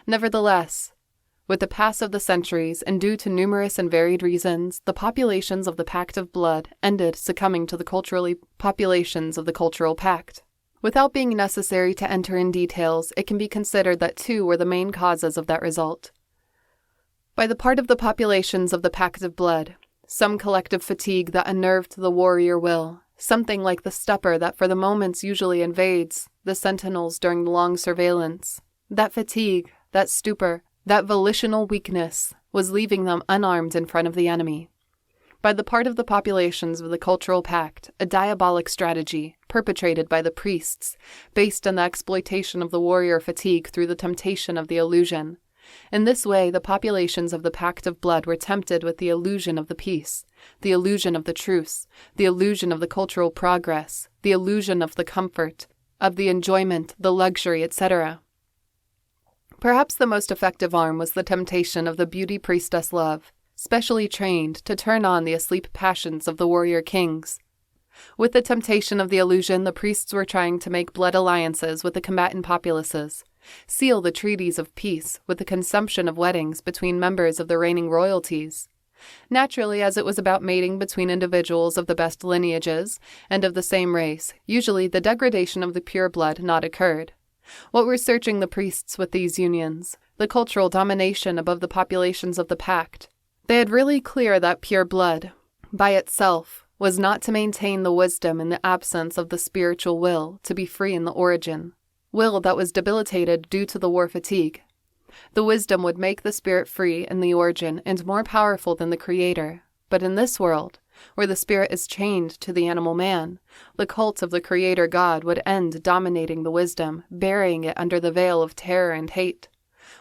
Nevertheless, with the pass of the centuries, and due to numerous and varied reasons, the populations of the Pact of Blood ended succumbing to the populations of the cultural pact. Without being necessary to enter in details, it can be considered that two were the main causes of that result. By the part of the populations of the Pact of Blood, some collective fatigue that unnerved the warrior will, something like the stupor that for the moments usually invades the sentinels during the long surveillance. That fatigue, that stupor, that volitional weakness was leaving them unarmed in front of the enemy. By the part of the populations of the cultural pact, a diabolic strategy, perpetrated by the priests, based on the exploitation of the warrior fatigue through the temptation of the illusion. In this way, the populations of the Pact of Blood were tempted with the illusion of the peace, the illusion of the truce, the illusion of the cultural progress, the illusion of the comfort, of the enjoyment, the luxury, etc. Perhaps the most effective arm was the temptation of the beauty priestess love, specially trained to turn on the asleep passions of the warrior kings. With the temptation of the illusion, the priests were trying to make blood alliances with the combatant populaces, seal the treaties of peace with the consumption of weddings between members of the reigning royalties. Naturally, as it was about mating between individuals of the best lineages and of the same race, usually the degradation of the pure blood not occurred. What were searching the priests with these unions? The cultural domination above the populations of the pact. They had really clear that pure blood, by itself, was not to maintain the wisdom in the absence of the spiritual will to be free in the origin, will that was debilitated due to the war fatigue. The wisdom would make the spirit free in the origin and more powerful than the creator, but in this world, where the spirit is chained to the animal man, the cult of the creator God would end dominating the wisdom, burying it under the veil of terror and hate.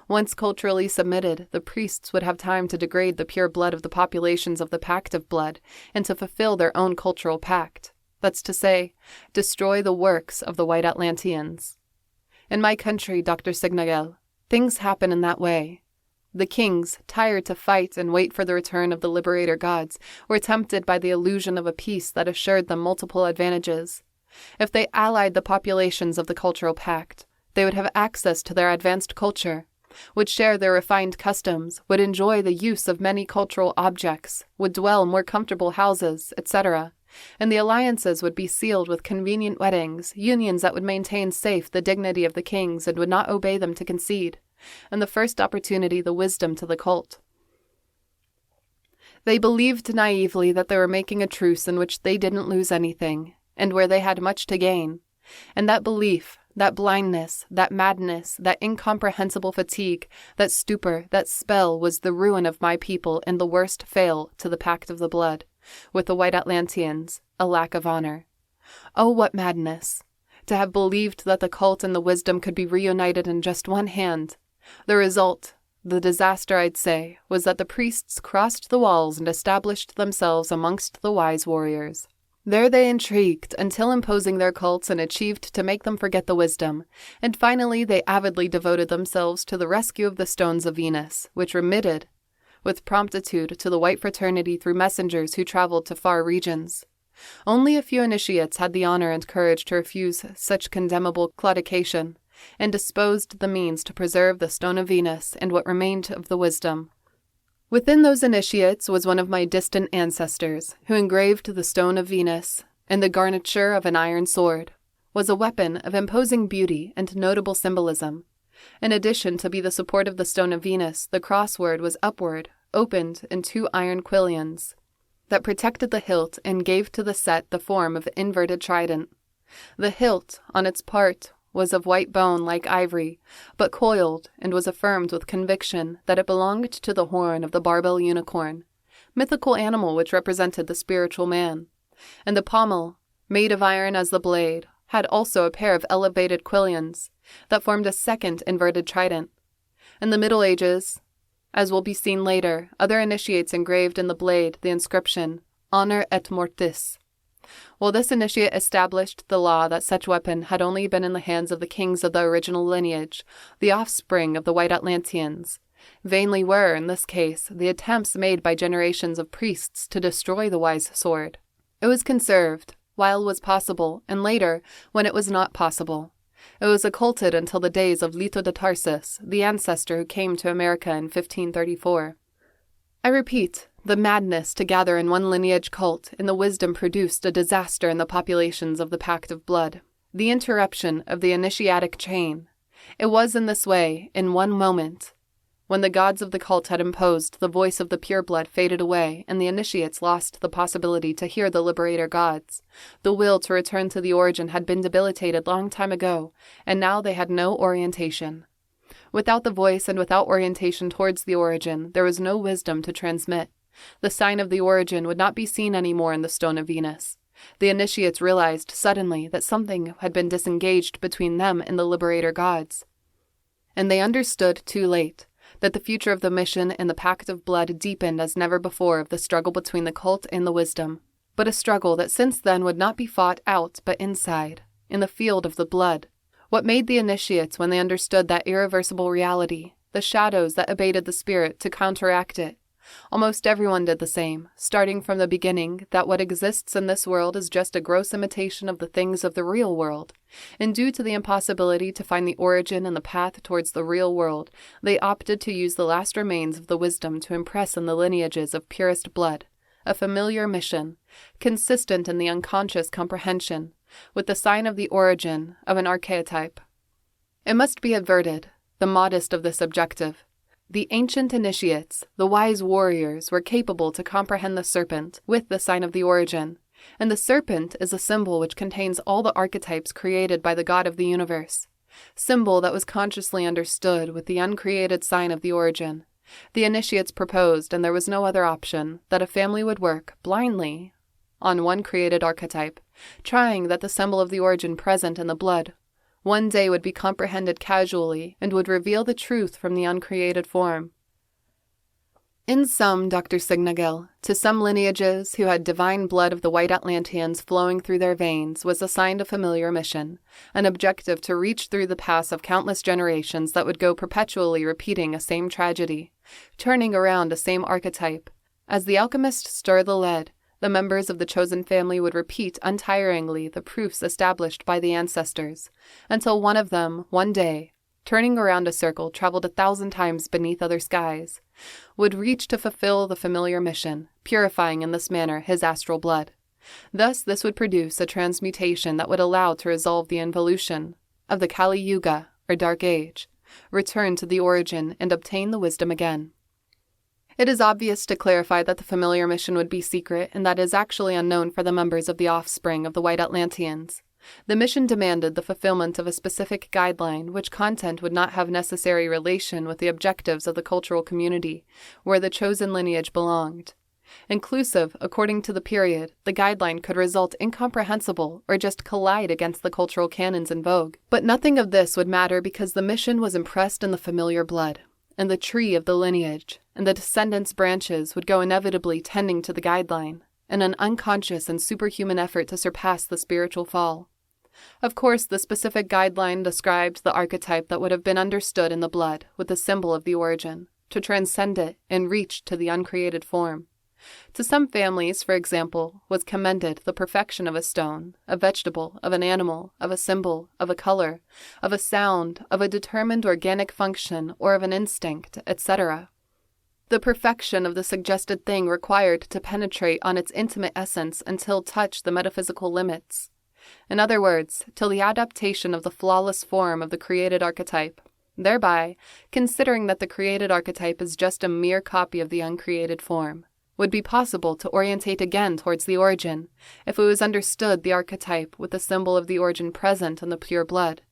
Once culturally submitted, the priests would have time to degrade the pure blood of the populations of the Pact of Blood and to fulfill their own cultural pact. That's to say, destroy the works of the White Atlanteans. In my country, Dr. Signagel, things happen in that way. The kings, tired to fight and wait for the return of the liberator gods, were tempted by the illusion of a peace that assured them multiple advantages. If they allied the populations of the cultural pact, they would have access to their advanced culture, would share their refined customs, would enjoy the use of many cultural objects, would dwell in more comfortable houses, etc., and the alliances would be sealed with convenient weddings, unions that would maintain safe the dignity of the kings and would not obey them to concede, and the first opportunity the wisdom to the cult. They believed naively that they were making a truce in which they didn't lose anything, and where they had much to gain, and that belief, that blindness, that madness, that incomprehensible fatigue, that stupor, that spell was the ruin of my people and the worst fail to the Pact of the Blood, with the White Atlanteans, a lack of honor. Oh, what madness! To have believed that the cult and the wisdom could be reunited in just one hand. The result, the disaster I'd say, was that the priests crossed the walls and established themselves amongst the wise warriors. There they intrigued until imposing their cults and achieved to make them forget the wisdom, and finally they avidly devoted themselves to the rescue of the stones of Venus, which remitted with promptitude to the white fraternity through messengers who traveled to far regions. Only a few initiates had the honor and courage to refuse such condemnable claudication, and disposed the means to preserve the Stone of Venus and what remained of the wisdom. Within those initiates was one of my distant ancestors, who engraved the Stone of Venus, and the garniture of an iron sword was a weapon of imposing beauty and notable symbolism. In addition to be the support of the Stone of Venus, the crossword was upward, opened in 2 iron quillions that protected the hilt and gave to the set the form of inverted trident. The hilt, on its part, was of white bone like ivory, but coiled, and was affirmed with conviction that it belonged to the horn of the barbel unicorn, mythical animal which represented the spiritual man. And the pommel, made of iron as the blade, had also a pair of elevated quillions that formed a second inverted trident. In the Middle Ages, as will be seen later, other initiates engraved in the blade the inscription, Honor et Mortis. While this initiate established the law that such weapon had only been in the hands of the kings of the original lineage, the offspring of the White Atlanteans, vainly were, in this case, the attempts made by generations of priests to destroy the wise sword. It was conserved, while it was possible, and later, when it was not possible. It was occulted until the days of Leto de Tarsus, the ancestor who came to America in 1534. I repeat, the madness to gather in one lineage cult and the wisdom produced a disaster in the populations of the Pact of Blood. The interruption of the initiatic chain. It was in this way, in one moment, when the gods of the cult had imposed, the voice of the pure blood faded away, and the initiates lost the possibility to hear the liberator gods. The will to return to the origin had been debilitated long time ago, and now they had no orientation. Without the voice and without orientation towards the origin, there was no wisdom to transmit. The sign of the origin would not be seen anymore in the Stone of Venus. The initiates realized suddenly that something had been disengaged between them and the liberator gods. And they understood too late that the future of the mission and the Pact of Blood deepened as never before of the struggle between the cult and the wisdom, but a struggle that since then would not be fought out but inside, in the field of the blood. What made the initiates, when they understood that irreversible reality, the shadows that abated the spirit, to counteract it? Almost everyone did the same, starting from the beginning that what exists in this world is just a gross imitation of the things of the real world, and due to the impossibility to find the origin and the path towards the real world, they opted to use the last remains of the wisdom to impress in the lineages of purest blood, a familiar mission, consistent in the unconscious comprehension, with the sign of the origin of an archetype. It must be adverted, the modest of this objective. The ancient initiates, the wise warriors, were capable to comprehend the serpent with the sign of the origin, and the serpent is a symbol which contains all the archetypes created by the God of the universe, symbol that was consciously understood with the uncreated sign of the origin. The initiates proposed, and there was no other option, that a family would work, blindly, on one created archetype, trying that the symbol of the origin present in the blood one day would be comprehended casually and would reveal the truth from the uncreated form. In sum, Dr. Signagel, to some lineages who had divine blood of the White Atlanteans flowing through their veins was assigned a familiar mission, an objective to reach through the past of countless generations that would go perpetually repeating a same tragedy, turning around a same archetype. As the alchemist stirred the lead, the members of the chosen family would repeat untiringly the proofs established by the ancestors, until one of them, one day, turning around a circle traveled 1,000 times beneath other skies, would reach to fulfill the familiar mission, purifying in this manner his astral blood. Thus this would produce a transmutation that would allow to resolve the involution of the Kali Yuga, or Dark Age, return to the origin and obtain the wisdom again. It is obvious to clarify that the familiar mission would be secret and that is actually unknown for the members of the offspring of the White Atlanteans. The mission demanded the fulfillment of a specific guideline which content would not have necessary relation with the objectives of the cultural community where the chosen lineage belonged. Inclusive, according to the period, the guideline could result incomprehensible or just collide against the cultural canons in vogue. But nothing of this would matter because the mission was impressed in the familiar blood, and the tree of the lineage, and the descendants' branches would go inevitably tending to the guideline, in an unconscious and superhuman effort to surpass the spiritual fall. Of course, the specific guideline described the archetype that would have been understood in the blood with the symbol of the origin, to transcend it and reach to the uncreated form. To some families, for example, was commended the perfection of a stone, a vegetable, of an animal, of a symbol, of a color, of a sound, of a determined organic function, or of an instinct, etc. The perfection of the suggested thing required to penetrate on its intimate essence until touch the metaphysical limits. In other words, till the adaptation of the flawless form of the created archetype, thereby, considering that the created archetype is just a mere copy of the uncreated form, would be possible to orientate again towards the origin, if it was understood the archetype with the symbol of the origin present in the pure blood.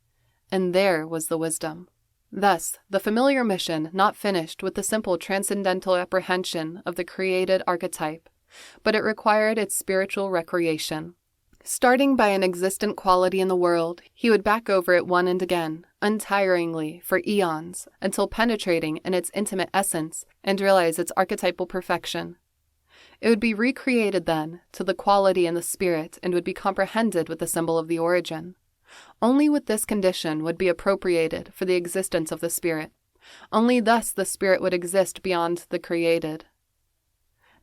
And there was the wisdom. Thus, the familiar mission not finished with the simple transcendental apprehension of the created archetype, but it required its spiritual recreation. Starting by an existent quality in the world, he would back over it one and again, untiringly, for eons, until penetrating in its intimate essence and realize its archetypal perfection. It would be recreated then to the quality in the spirit and would be comprehended with the symbol of the origin. Only with this condition would be appropriated for the existence of the spirit. Only thus the spirit would exist beyond the created.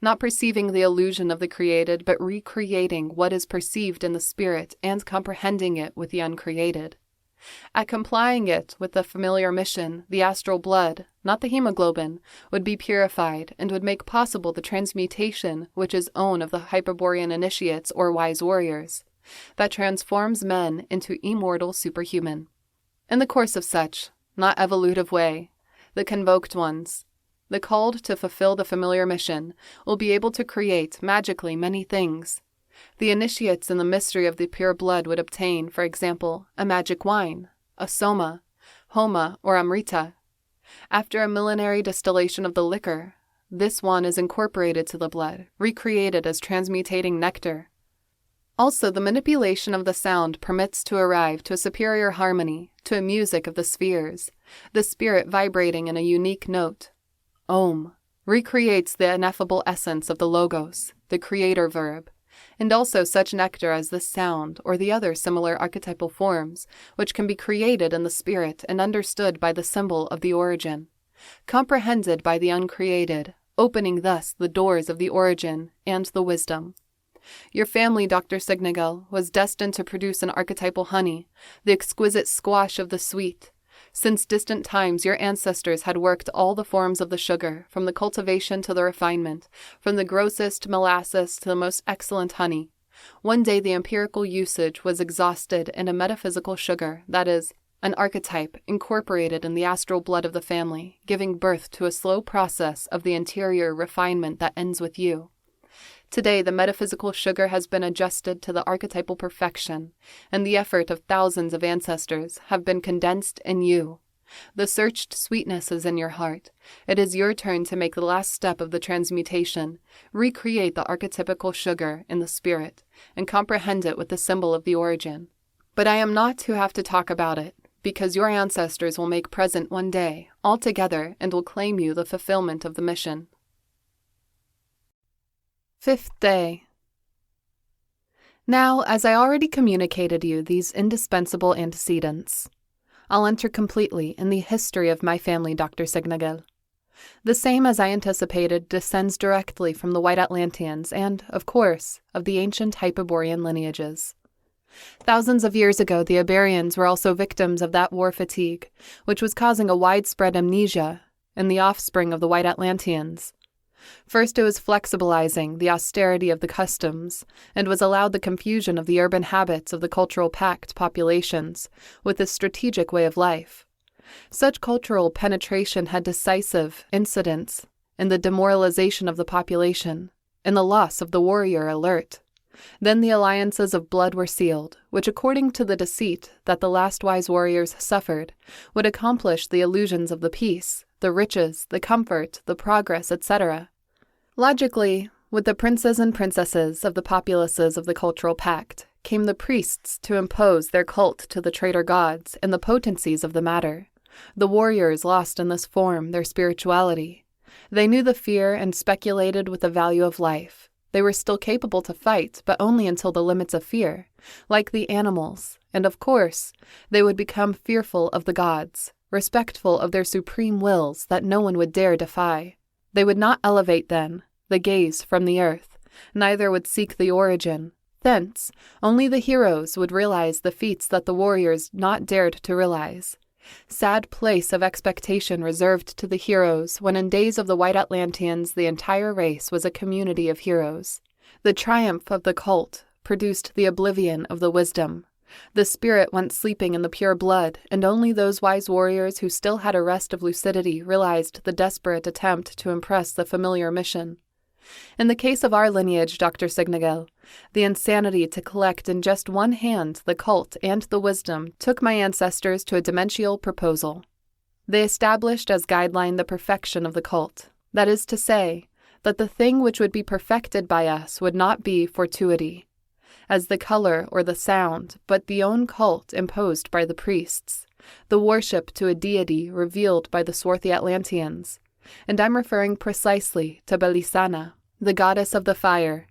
Not perceiving the illusion of the created, but recreating what is perceived in the spirit and comprehending it with the uncreated. At complying it with the familiar mission, the astral blood, not the hemoglobin, would be purified and would make possible the transmutation which is own of the Hyperborean initiates or wise warriors, that transforms men into immortal superhuman. In the course of such, not evolutive way, the convoked ones, the called to fulfill the familiar mission, will be able to create magically many things. The initiates in the mystery of the pure blood would obtain, for example, a magic wine, a soma, homa, or amrita. After a millenary distillation of the liquor, this one is incorporated to the blood, recreated as transmutating nectar. Also, the manipulation of the sound permits to arrive to a superior harmony, to a music of the spheres, the spirit vibrating in a unique note. Om recreates the ineffable essence of the logos, the creator verb, and also such nectar as this sound or the other similar archetypal forms, which can be created in the spirit and understood by the symbol of the origin, comprehended by the uncreated, opening thus the doors of the origin and the wisdom. Your family, Dr. Signagal, was destined to produce an archetypal honey, the exquisite squash of the sweet. Since distant times, your ancestors had worked all the forms of the sugar, from the cultivation to the refinement, from the grossest molasses to the most excellent honey. One day the empirical usage was exhausted in a metaphysical sugar, that is, an archetype incorporated in the astral blood of the family, giving birth to a slow process of the interior refinement that ends with you. Today, the metaphysical sugar has been adjusted to the archetypal perfection, and the effort of thousands of ancestors have been condensed in you. The searched sweetness is in your heart. It is your turn to make the last step of the transmutation, recreate the archetypical sugar in the spirit, and comprehend it with the symbol of the origin. But I am not who have to talk about it, because your ancestors will make present one day, all together, and will claim you the fulfillment of the mission. 5th day. Now, as I already communicated you these indispensable antecedents, I'll enter completely in the history of my family, Dr. Signagal. The same, as I anticipated, descends directly from the White Atlanteans and, of course, of the ancient Hyperborean lineages. Thousands of years ago, the Iberians were also victims of that war fatigue, which was causing a widespread amnesia in the offspring of the White Atlanteans. First, it was flexibilizing the austerity of the customs, and was allowed the confusion of the urban habits of the cultural pact populations with the strategic way of life. Such cultural penetration had decisive incidence in the demoralization of the population, in the loss of the warrior alert. Then the alliances of blood were sealed, which, according to the deceit that the last wise warriors suffered, would accomplish the illusions of the peace, the riches, the comfort, the progress, etc. Logically, with the princes and princesses of the populaces of the cultural pact, came the priests to impose their cult to the traitor gods and the potencies of the matter. The warriors lost in this form their spirituality. They knew the fear and speculated with the value of life. They were still capable to fight, but only until the limits of fear, like the animals, and of course, they would become fearful of the gods, respectful of their supreme wills that no one would dare defy. They would not elevate then. the gaze from the earth, neither would seek the origin. Thence, only the heroes would realize the feats that the warriors not dared to realize. Sad place of expectation reserved to the heroes when in days of the White Atlanteans the entire race was a community of heroes. The triumph of the cult produced the oblivion of the wisdom. The spirit went sleeping in the pure blood, and only those wise warriors who still had a rest of lucidity realized the desperate attempt to impress the familiar mission. In the case of our lineage, Dr. Signagel, the insanity to collect in just one hand the cult and the wisdom took my ancestors to a demential proposal. They established as guideline the perfection of the cult, that is to say, that the thing which would be perfected by us would not be fortuity, as the color or the sound, but the own cult imposed by the priests, the worship to a deity revealed by the swarthy Atlanteans, and I'm referring precisely to Belicena, the goddess of the fire.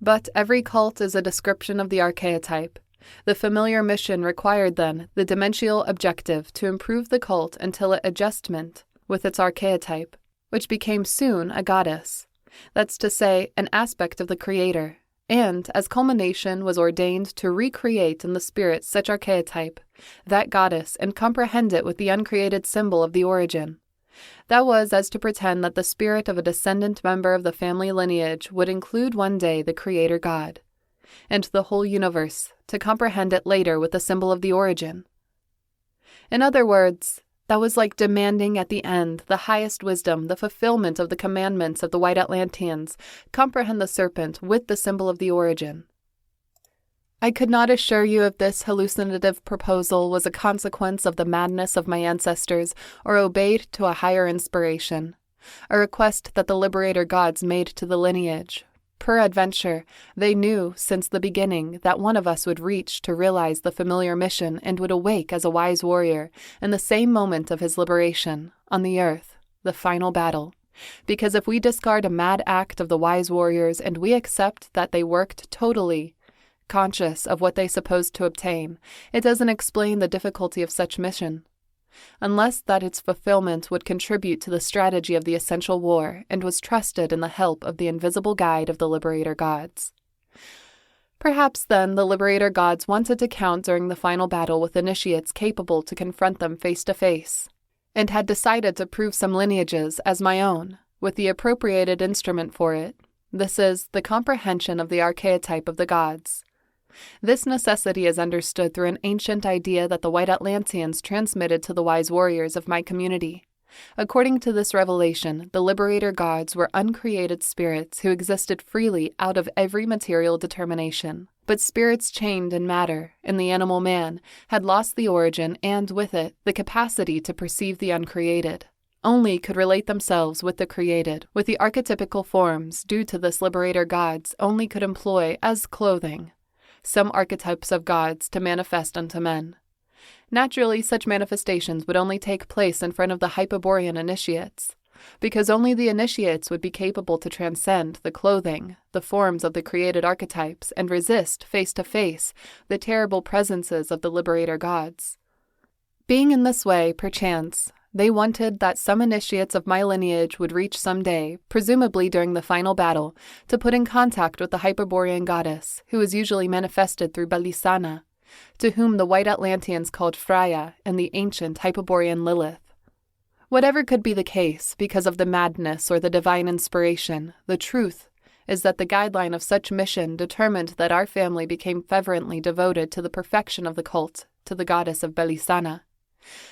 But every cult is a description of the archetype. The familiar mission required then the demential objective to improve the cult until it adjustment with its archetype, which became soon a goddess. That's to say, an aspect of the creator, and, as culmination, was ordained to recreate in the spirit such archetype, that goddess, and comprehend it with the uncreated symbol of the origin. That was as to pretend that the spirit of a descendant member of the family lineage would include one day the Creator God, and the whole universe, to comprehend it later with the symbol of the origin. In other words, that was like demanding at the end the highest wisdom, the fulfillment of the commandments of the White Atlanteans, comprehend the serpent with the symbol of the origin. I could not assure you if this hallucinative proposal was a consequence of the madness of my ancestors or obeyed to a higher inspiration, a request that the liberator gods made to the lineage. Peradventure, they knew since the beginning that one of us would reach to realize the familiar mission and would awake as a wise warrior in the same moment of his liberation, on the earth, the final battle. Because if we discard a mad act of the wise warriors and we accept that they worked totally conscious of what they supposed to obtain, it doesn't explain the difficulty of such mission, unless that its fulfillment would contribute to the strategy of the essential war and was trusted in the help of the invisible guide of the liberator gods. Perhaps then the liberator gods wanted to count during the final battle with initiates capable to confront them face to face, and had decided to prove some lineages as my own, with the appropriated instrument for it. This is the comprehension of the archetype of the gods. This necessity is understood through an ancient idea that the White Atlanteans transmitted to the wise warriors of my community. According to this revelation, the liberator gods were uncreated spirits who existed freely out of every material determination. But spirits chained in matter, in the animal man, had lost the origin and, with it, the capacity to perceive the uncreated. Only could relate themselves with the created, with the archetypical forms due to this liberator gods only could employ as clothing some archetypes of gods to manifest unto men. Naturally, such manifestations would only take place in front of the Hyperborean initiates, because only the initiates would be capable to transcend the clothing, the forms of the created archetypes, and resist, face to face, the terrible presences of the liberator gods. Being in this way, perchance, they wanted that some initiates of my lineage would reach some day, presumably during the final battle, to put in contact with the Hyperborean goddess, who is usually manifested through Belicena, to whom the White Atlanteans called Freya and the ancient Hyperborean Lilith. Whatever could be the case, because of the madness or the divine inspiration, the truth is that the guideline of such mission determined that our family became fervently devoted to the perfection of the cult, to the goddess of Belicena.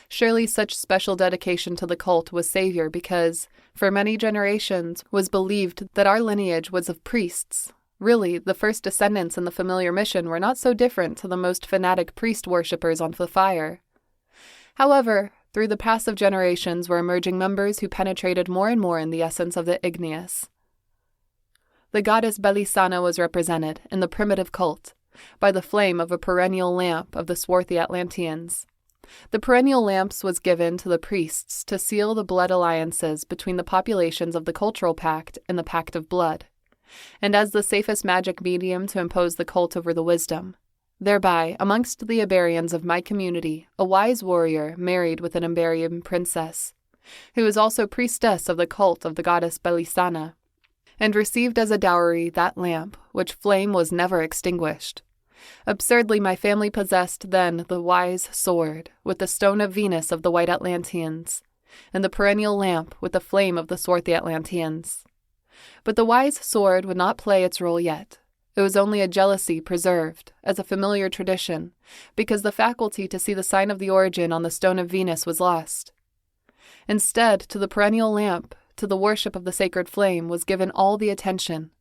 Surely such special dedication to the cult was savior because, for many generations, was believed that our lineage was of priests. Really, the first descendants in the familiar mission were not so different to the most fanatic priest worshippers on the fire. However, through the passive generations were emerging members who penetrated more and more in the essence of the igneous. The goddess Belicena was represented, in the primitive cult, by the flame of a perennial lamp of the swarthy Atlanteans. The perennial lamps was given to the priests to seal the blood alliances between the populations of the cultural pact and the Pact of Blood, and as the safest magic medium to impose the cult over the wisdom. Thereby, amongst the Iberians of my community, a wise warrior married with an Iberian princess, who is also priestess of the cult of the goddess Belicena. and received as a dowry that lamp, which flame was never extinguished. Absurdly, my family possessed then the wise sword, with the stone of Venus of the White Atlanteans, and the perennial lamp with the flame of the swarthy Atlanteans. But the wise sword would not play its role yet. It was only a jealousy preserved, as a familiar tradition, because the faculty to see the sign of the origin on the stone of Venus was lost. Instead, to the perennial lamp, to the worship of the sacred flame, was given all the attention.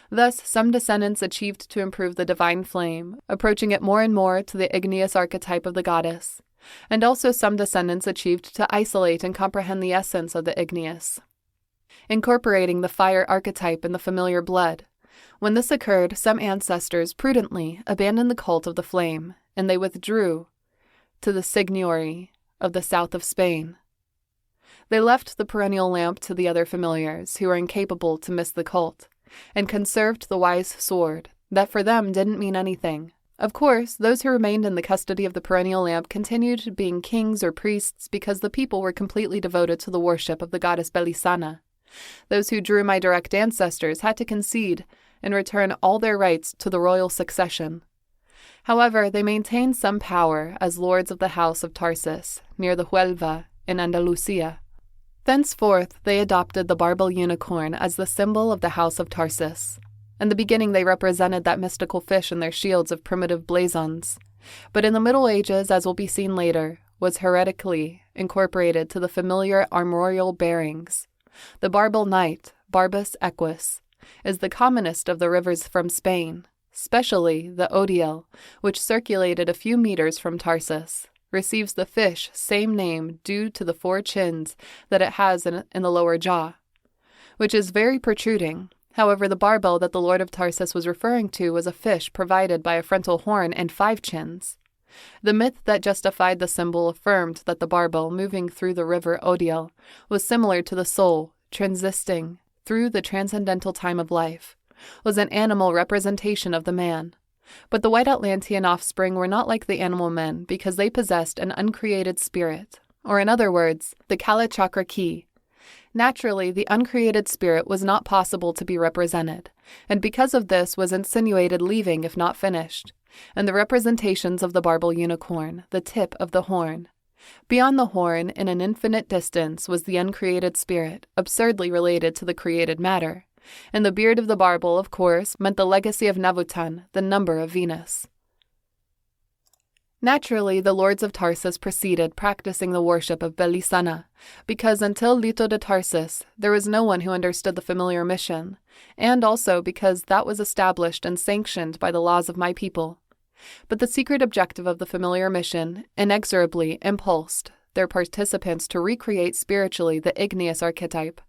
Thus, some descendants achieved to improve the divine flame, approaching it more and more to the igneous archetype of the goddess, and also some descendants achieved to isolate and comprehend the essence of the igneous, incorporating the fire archetype in the familiar blood. When this occurred, some ancestors prudently abandoned the cult of the flame, and they withdrew to the Signory of the south of Spain. They left the perennial lamp to the other familiars, who were incapable to miss the cult, and conserved the wise sword, that for them didn't mean anything. Of course, those who remained in the custody of the perennial lamp continued being kings or priests because the people were completely devoted to the worship of the goddess Belicena. Those who drew my direct ancestors had to concede and return all their rights to the royal succession. However, they maintained some power as lords of the house of Tarsus, near the Huelva, in Andalusia. Thenceforth, they adopted the barbel unicorn as the symbol of the house of Tarsus. In the beginning, they represented that mystical fish in their shields of primitive blazons, but in the Middle Ages, as will be seen later, was heretically incorporated to the familiar armorial bearings. The barbel knight, Barbus Equus, is the commonest of the rivers from Spain, especially the Odiel, which circulated a few meters from Tarsus, receives the fish same name due to the 4 chins that it has in the lower jaw, which is very protruding. However, the barbel that the Lord of Tarsus was referring to was a fish provided by a frontal horn and 5 chins. The myth that justified the symbol affirmed that the barbel, moving through the river Odiel, was similar to the soul, transiting through the transcendental time of life, was an animal representation of the man. But the White Atlantean offspring were not like the animal men because they possessed an uncreated spirit, or in other words, the Kala Chakra key. Naturally, the uncreated spirit was not possible to be represented, and because of this was insinuated leaving if not finished, and the representations of the barbel unicorn, the tip of the horn. Beyond the horn, in an infinite distance, was the uncreated spirit, absurdly related to the created matter. And the beard of the barbel, of course, meant the legacy of Navutan, the number of Venus. Naturally, the lords of Tarsus proceeded practicing the worship of Belicena, because until Lito de Tarsus, there was no one who understood the familiar mission, and also because that was established and sanctioned by the laws of my people. But the secret objective of the familiar mission inexorably impulsed their participants to recreate spiritually the igneous archetype,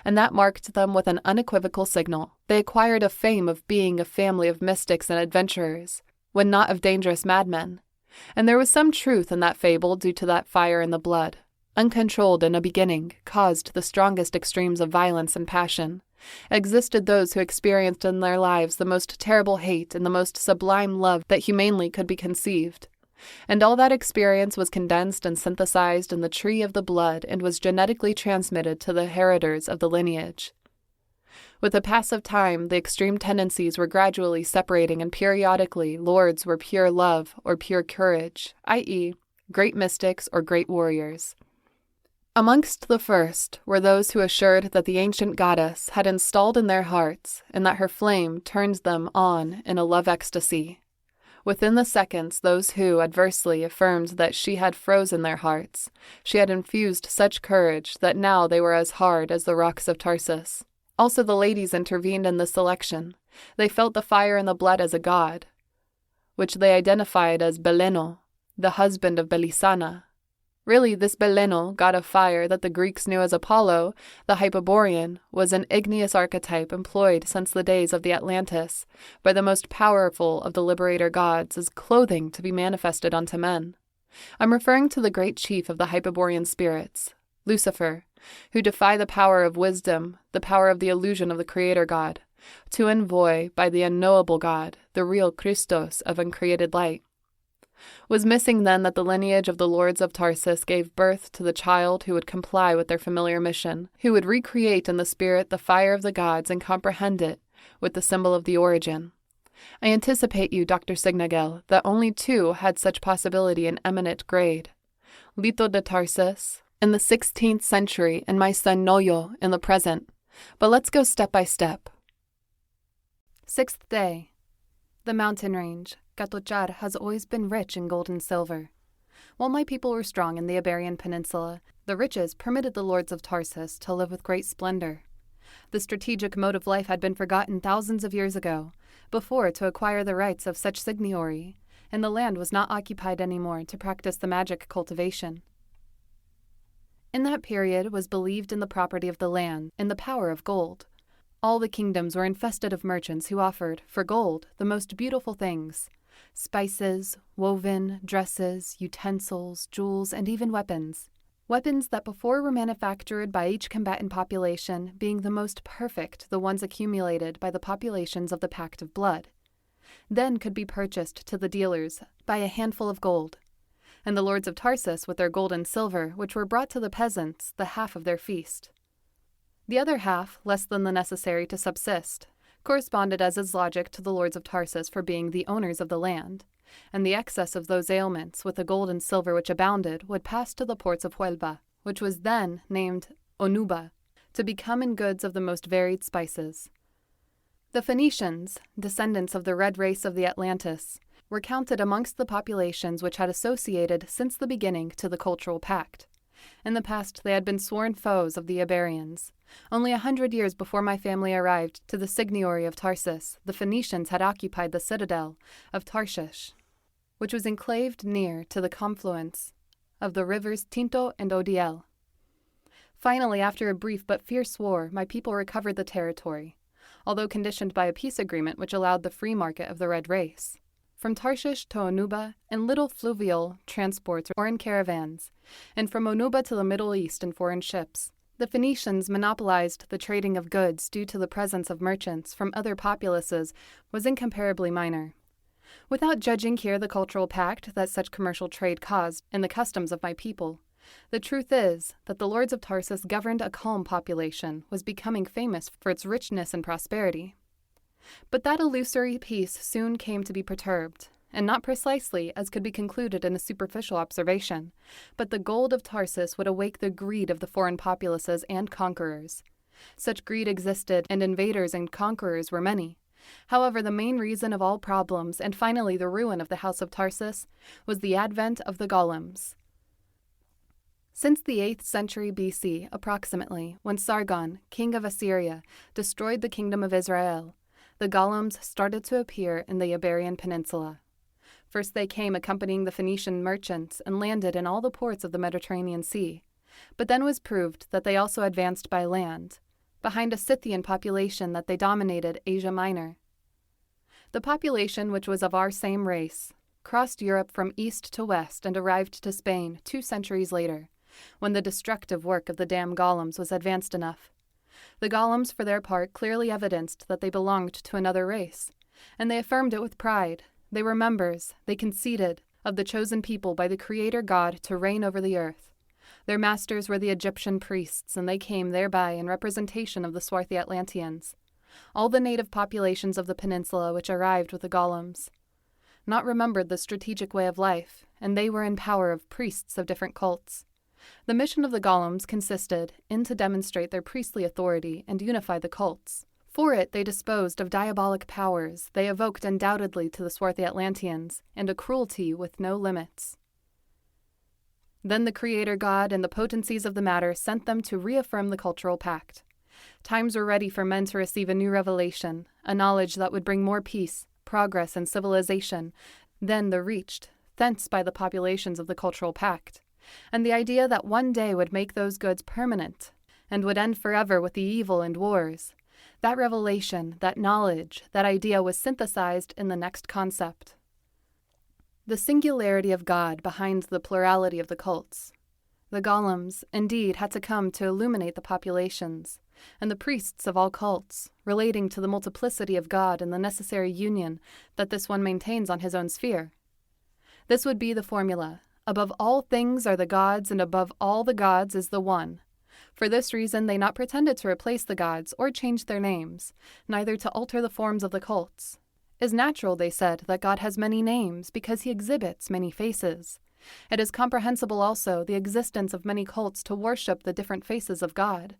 and that marked them with an unequivocal signal. They acquired a fame of being a family of mystics and adventurers, when not of dangerous madmen. And there was some truth in that fable due to that fire in the blood, uncontrolled in a beginning, caused the strongest extremes of violence and passion. Existed those who experienced in their lives the most terrible hate and the most sublime love that humanely could be conceived. And all that experience was condensed and synthesized in the tree of the blood and was genetically transmitted to the heritors of the lineage. With the pass of time, the extreme tendencies were gradually separating, and periodically lords were pure love or pure courage, i.e., great mystics or great warriors. Amongst the first were those who assured that the ancient goddess had installed in their hearts, and that her flame turned them on in a love ecstasy. Within the seconds, those who adversely affirmed that she had frozen their hearts. She had infused such courage that now they were as hard as the rocks of Tarsus. Also the ladies intervened in the selection. They felt the fire in the blood as a god, which they identified as Beleno, the husband of Belicena. Really, this Beleno, god of fire that the Greeks knew as Apollo, the Hyperborean, was an igneous archetype employed since the days of the Atlantis by the most powerful of the liberator gods as clothing to be manifested unto men. I'm referring to the great chief of the Hyperborean spirits, Lucifer, who defy the power of wisdom, the power of the illusion of the creator god, to envoy by the unknowable God, the real Christos of uncreated light. Was missing then that the lineage of the lords of Tarsus gave birth to the child who would comply with their familiar mission, who would recreate in the spirit the fire of the gods and comprehend it with the symbol of the origin? I anticipate you, Dr. Signagel, that only two had such possibility in eminent grade. Lito de Tarsus, in the 16th century, and my son Noyo in the present. But let's go step by step. 6th day. The mountain range, Katochar, has always been rich in gold and silver. While my people were strong in the Iberian Peninsula, the riches permitted the lords of Tarsus to live with great splendor. The strategic mode of life had been forgotten thousands of years ago, before to acquire the rights of such seigniory, and the land was not occupied anymore to practice the magic cultivation. In that period was believed in the property of the land and the power of gold. All the kingdoms were infested of merchants who offered, for gold, the most beautiful things: spices, woven, dresses, utensils, jewels, and even weapons. Weapons that before were manufactured by each combatant population, being the most perfect the ones accumulated by the populations of the Pact of Blood, then could be purchased to the dealers by a handful of gold, and the lords of Tarsus with their gold and silver, which were brought to the peasants, the half of their feast. The other half, less than the necessary to subsist, corresponded as is logic to the lords of Tarsus for being the owners of the land, and the excess of those ailments with the gold and silver which abounded would pass to the ports of Huelva, which was then named Onuba, to become in goods of the most varied spices. The Phoenicians, descendants of the red race of the Atlantis, were counted amongst the populations which had associated since the beginning to the cultural pact. In the past they had been sworn foes of the Iberians. Only 100 years before my family arrived to the seigniory of Tarsus, the Phoenicians had occupied the citadel of Tarshish, which was enclaved near to the confluence of the rivers Tinto and Odiel. Finally, after a brief but fierce war, my people recovered the territory, although conditioned by a peace agreement which allowed the free market of the red race. From Tarshish to Onuba in little fluvial transports or in caravans, and from Onuba to the Middle East in foreign ships, the Phoenicians monopolized the trading of goods due to the presence of merchants from other populaces was incomparably minor. Without judging here the cultural pact that such commercial trade caused in the customs of my people, the truth is that the lords of Tarsus governed a calm population, was becoming famous for its richness and prosperity. But that illusory peace soon came to be perturbed, and not precisely as could be concluded in a superficial observation, but the gold of Tarsus would awake the greed of the foreign populaces and conquerors. Such greed existed, and invaders and conquerors were many. However, the main reason of all problems, and finally the ruin of the House of Tarsus, was the advent of the golems. Since the 8th century BC, approximately, when Sargon, king of Assyria, destroyed the kingdom of Israel, the golems started to appear in the Iberian Peninsula. First they came accompanying the Phoenician merchants and landed in all the ports of the Mediterranean Sea, but then was proved that they also advanced by land, behind a Scythian population that they dominated Asia Minor. The population, which was of our same race, crossed Europe from east to west and arrived to Spain 2 centuries later, when the destructive work of the damned golems was advanced enough. The golems, for their part, clearly evidenced that they belonged to another race, and they affirmed it with pride. They were members, they conceded, of the chosen people by the Creator God to reign over the earth. Their masters were the Egyptian priests, and they came thereby in representation of the swarthy Atlanteans, all the native populations of the peninsula which arrived with the golems. Not remembered the strategic way of life, and they were in power of priests of different cults. The mission of the golems consisted in to demonstrate their priestly authority and unify the cults. For it they disposed of diabolic powers they evoked undoubtedly to the swarthy Atlanteans, and a cruelty with no limits. Then the Creator God and the potencies of the matter sent them to reaffirm the cultural pact. Times were ready for men to receive a new revelation, a knowledge that would bring more peace, progress, and civilization than the reached thence by the populations of the cultural pact, and the idea that one day would make those goods permanent, and would end forever with the evil and wars. That revelation, that knowledge, that idea was synthesized in the next concept: the singularity of God behind the plurality of the cults. The golems, indeed, had to come to illuminate the populations, and the priests of all cults, relating to the multiplicity of God and the necessary union that this one maintains on his own sphere. This would be the formula. Above all things are the gods, and above all the gods is the One. For this reason they not pretended to replace the gods or change their names, neither to alter the forms of the cults. It is natural, they said, that God has many names, because he exhibits many faces. It is comprehensible also the existence of many cults to worship the different faces of God.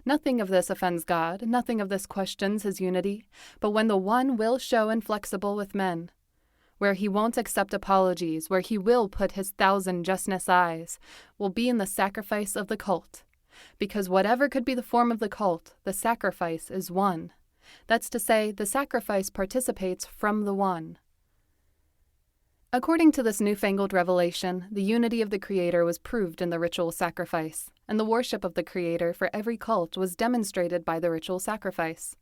Nothing of this offends God, nothing of this questions his unity, but when the One will show inflexible with men, where he won't accept apologies, where he will put his 1,000 justness eyes, will be in the sacrifice of the cult. Because whatever could be the form of the cult, the sacrifice is one. That's to say, the sacrifice participates from the One. According to this newfangled revelation, the unity of the Creator was proved in the ritual sacrifice, and the worship of the Creator for every cult was demonstrated by the ritual sacrifice.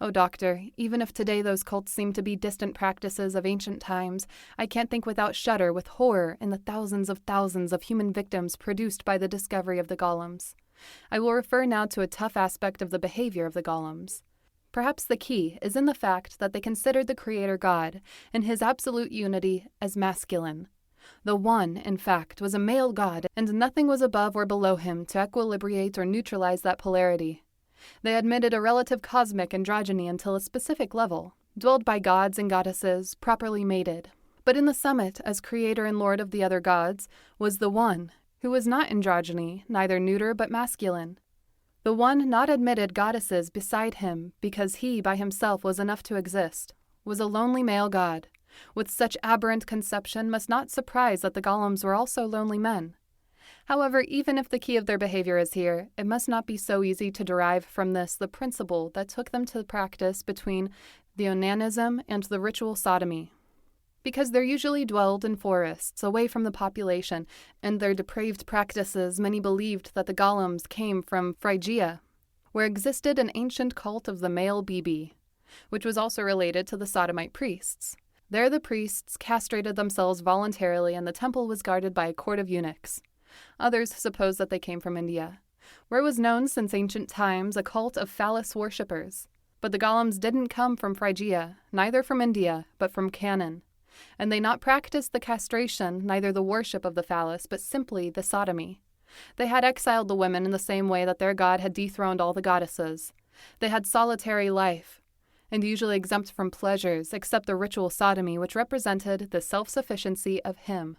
Oh, Doctor, even if today those cults seem to be distant practices of ancient times, I can't think without shudder with horror in the thousands of human victims produced by the discovery of the golems. I will refer now to a tough aspect of the behavior of the golems. Perhaps the key is in the fact that they considered the Creator God in his absolute unity as masculine. The One, in fact, was a male god, and nothing was above or below him to equilibrate or neutralize that polarity. They admitted a relative cosmic androgyny until a specific level, dwelled by gods and goddesses, properly mated. But in the summit, as creator and lord of the other gods, was the One, who was not androgyny, neither neuter but masculine. The One not admitted goddesses beside him, because he by himself was enough to exist, was a lonely male god. With such aberrant conception must not surprise that the golems were also lonely men. However, even if the key of their behavior is here, it must not be so easy to derive from this the principle that took them to the practice between the onanism and the ritual sodomy. Because there usually dwelled in forests, away from the population, and their depraved practices many believed that the golems came from Phrygia, where existed an ancient cult of the male Bibi, which was also related to the sodomite priests. There the priests castrated themselves voluntarily, and the temple was guarded by a court of eunuchs. Others suppose that they came from India, where was known since ancient times a cult of phallus worshippers. But the golems didn't come from Phrygia, neither from India, but from Canaan. And they not practiced the castration, neither the worship of the phallus, but simply the sodomy. They had exiled the women in the same way that their god had dethroned all the goddesses. They had solitary life, and usually exempt from pleasures, except the ritual sodomy, which represented the self-sufficiency of him.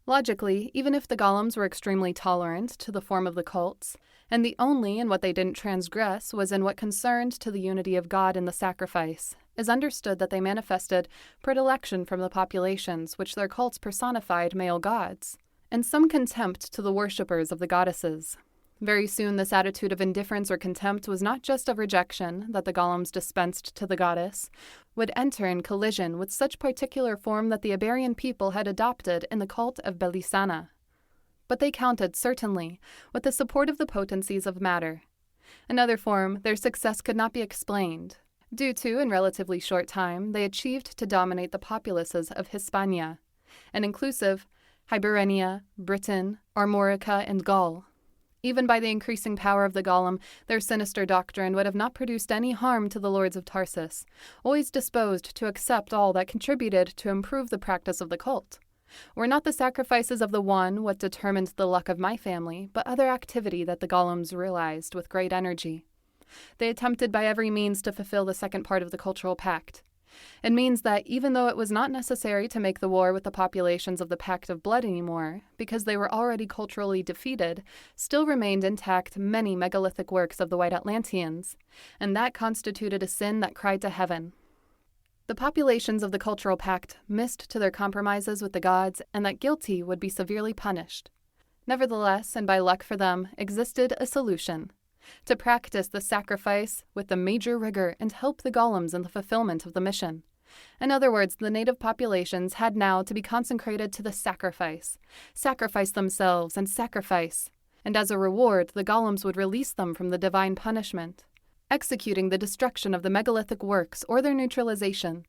Logically, even if the golems were extremely tolerant to the form of the cults, and the only in what they didn't transgress was in what concerned to the unity of God in the sacrifice, is understood that they manifested predilection from the populations which their cults personified male gods, and some contempt to the worshippers of the goddesses. Very soon this attitude of indifference or contempt was not just of rejection that the golems dispensed to the goddess, would enter in collision with such particular form that the Iberian people had adopted in the cult of Belicena. But they counted, certainly, with the support of the potencies of matter. Another form, their success could not be explained. Due to, in relatively short time, they achieved to dominate the populaces of Hispania, an inclusive Hibernia, Britain, Armorica, and Gaul. Even by the increasing power of the golem, their sinister doctrine would have not produced any harm to the lords of Tarsus, always disposed to accept all that contributed to improve the practice of the cult. Were not the sacrifices of the One what determined the luck of my family, but other activity that the golems realized with great energy. They attempted by every means to fulfill the second part of the cultural pact. It means that even though it was not necessary to make the war with the populations of the Pact of Blood anymore, because they were already culturally defeated, still remained intact many megalithic works of the White Atlanteans, and that constituted a sin that cried to heaven. The populations of the cultural pact missed to their compromises with the gods, and that guilty would be severely punished. Nevertheless, and by luck for them, existed a solution: to practice the sacrifice with the major rigor and help the golems in the fulfillment of the mission. In other words, the native populations had now to be consecrated to the sacrifice themselves and sacrifice, and as a reward the golems would release them from the divine punishment, executing the destruction of the megalithic works or their neutralization.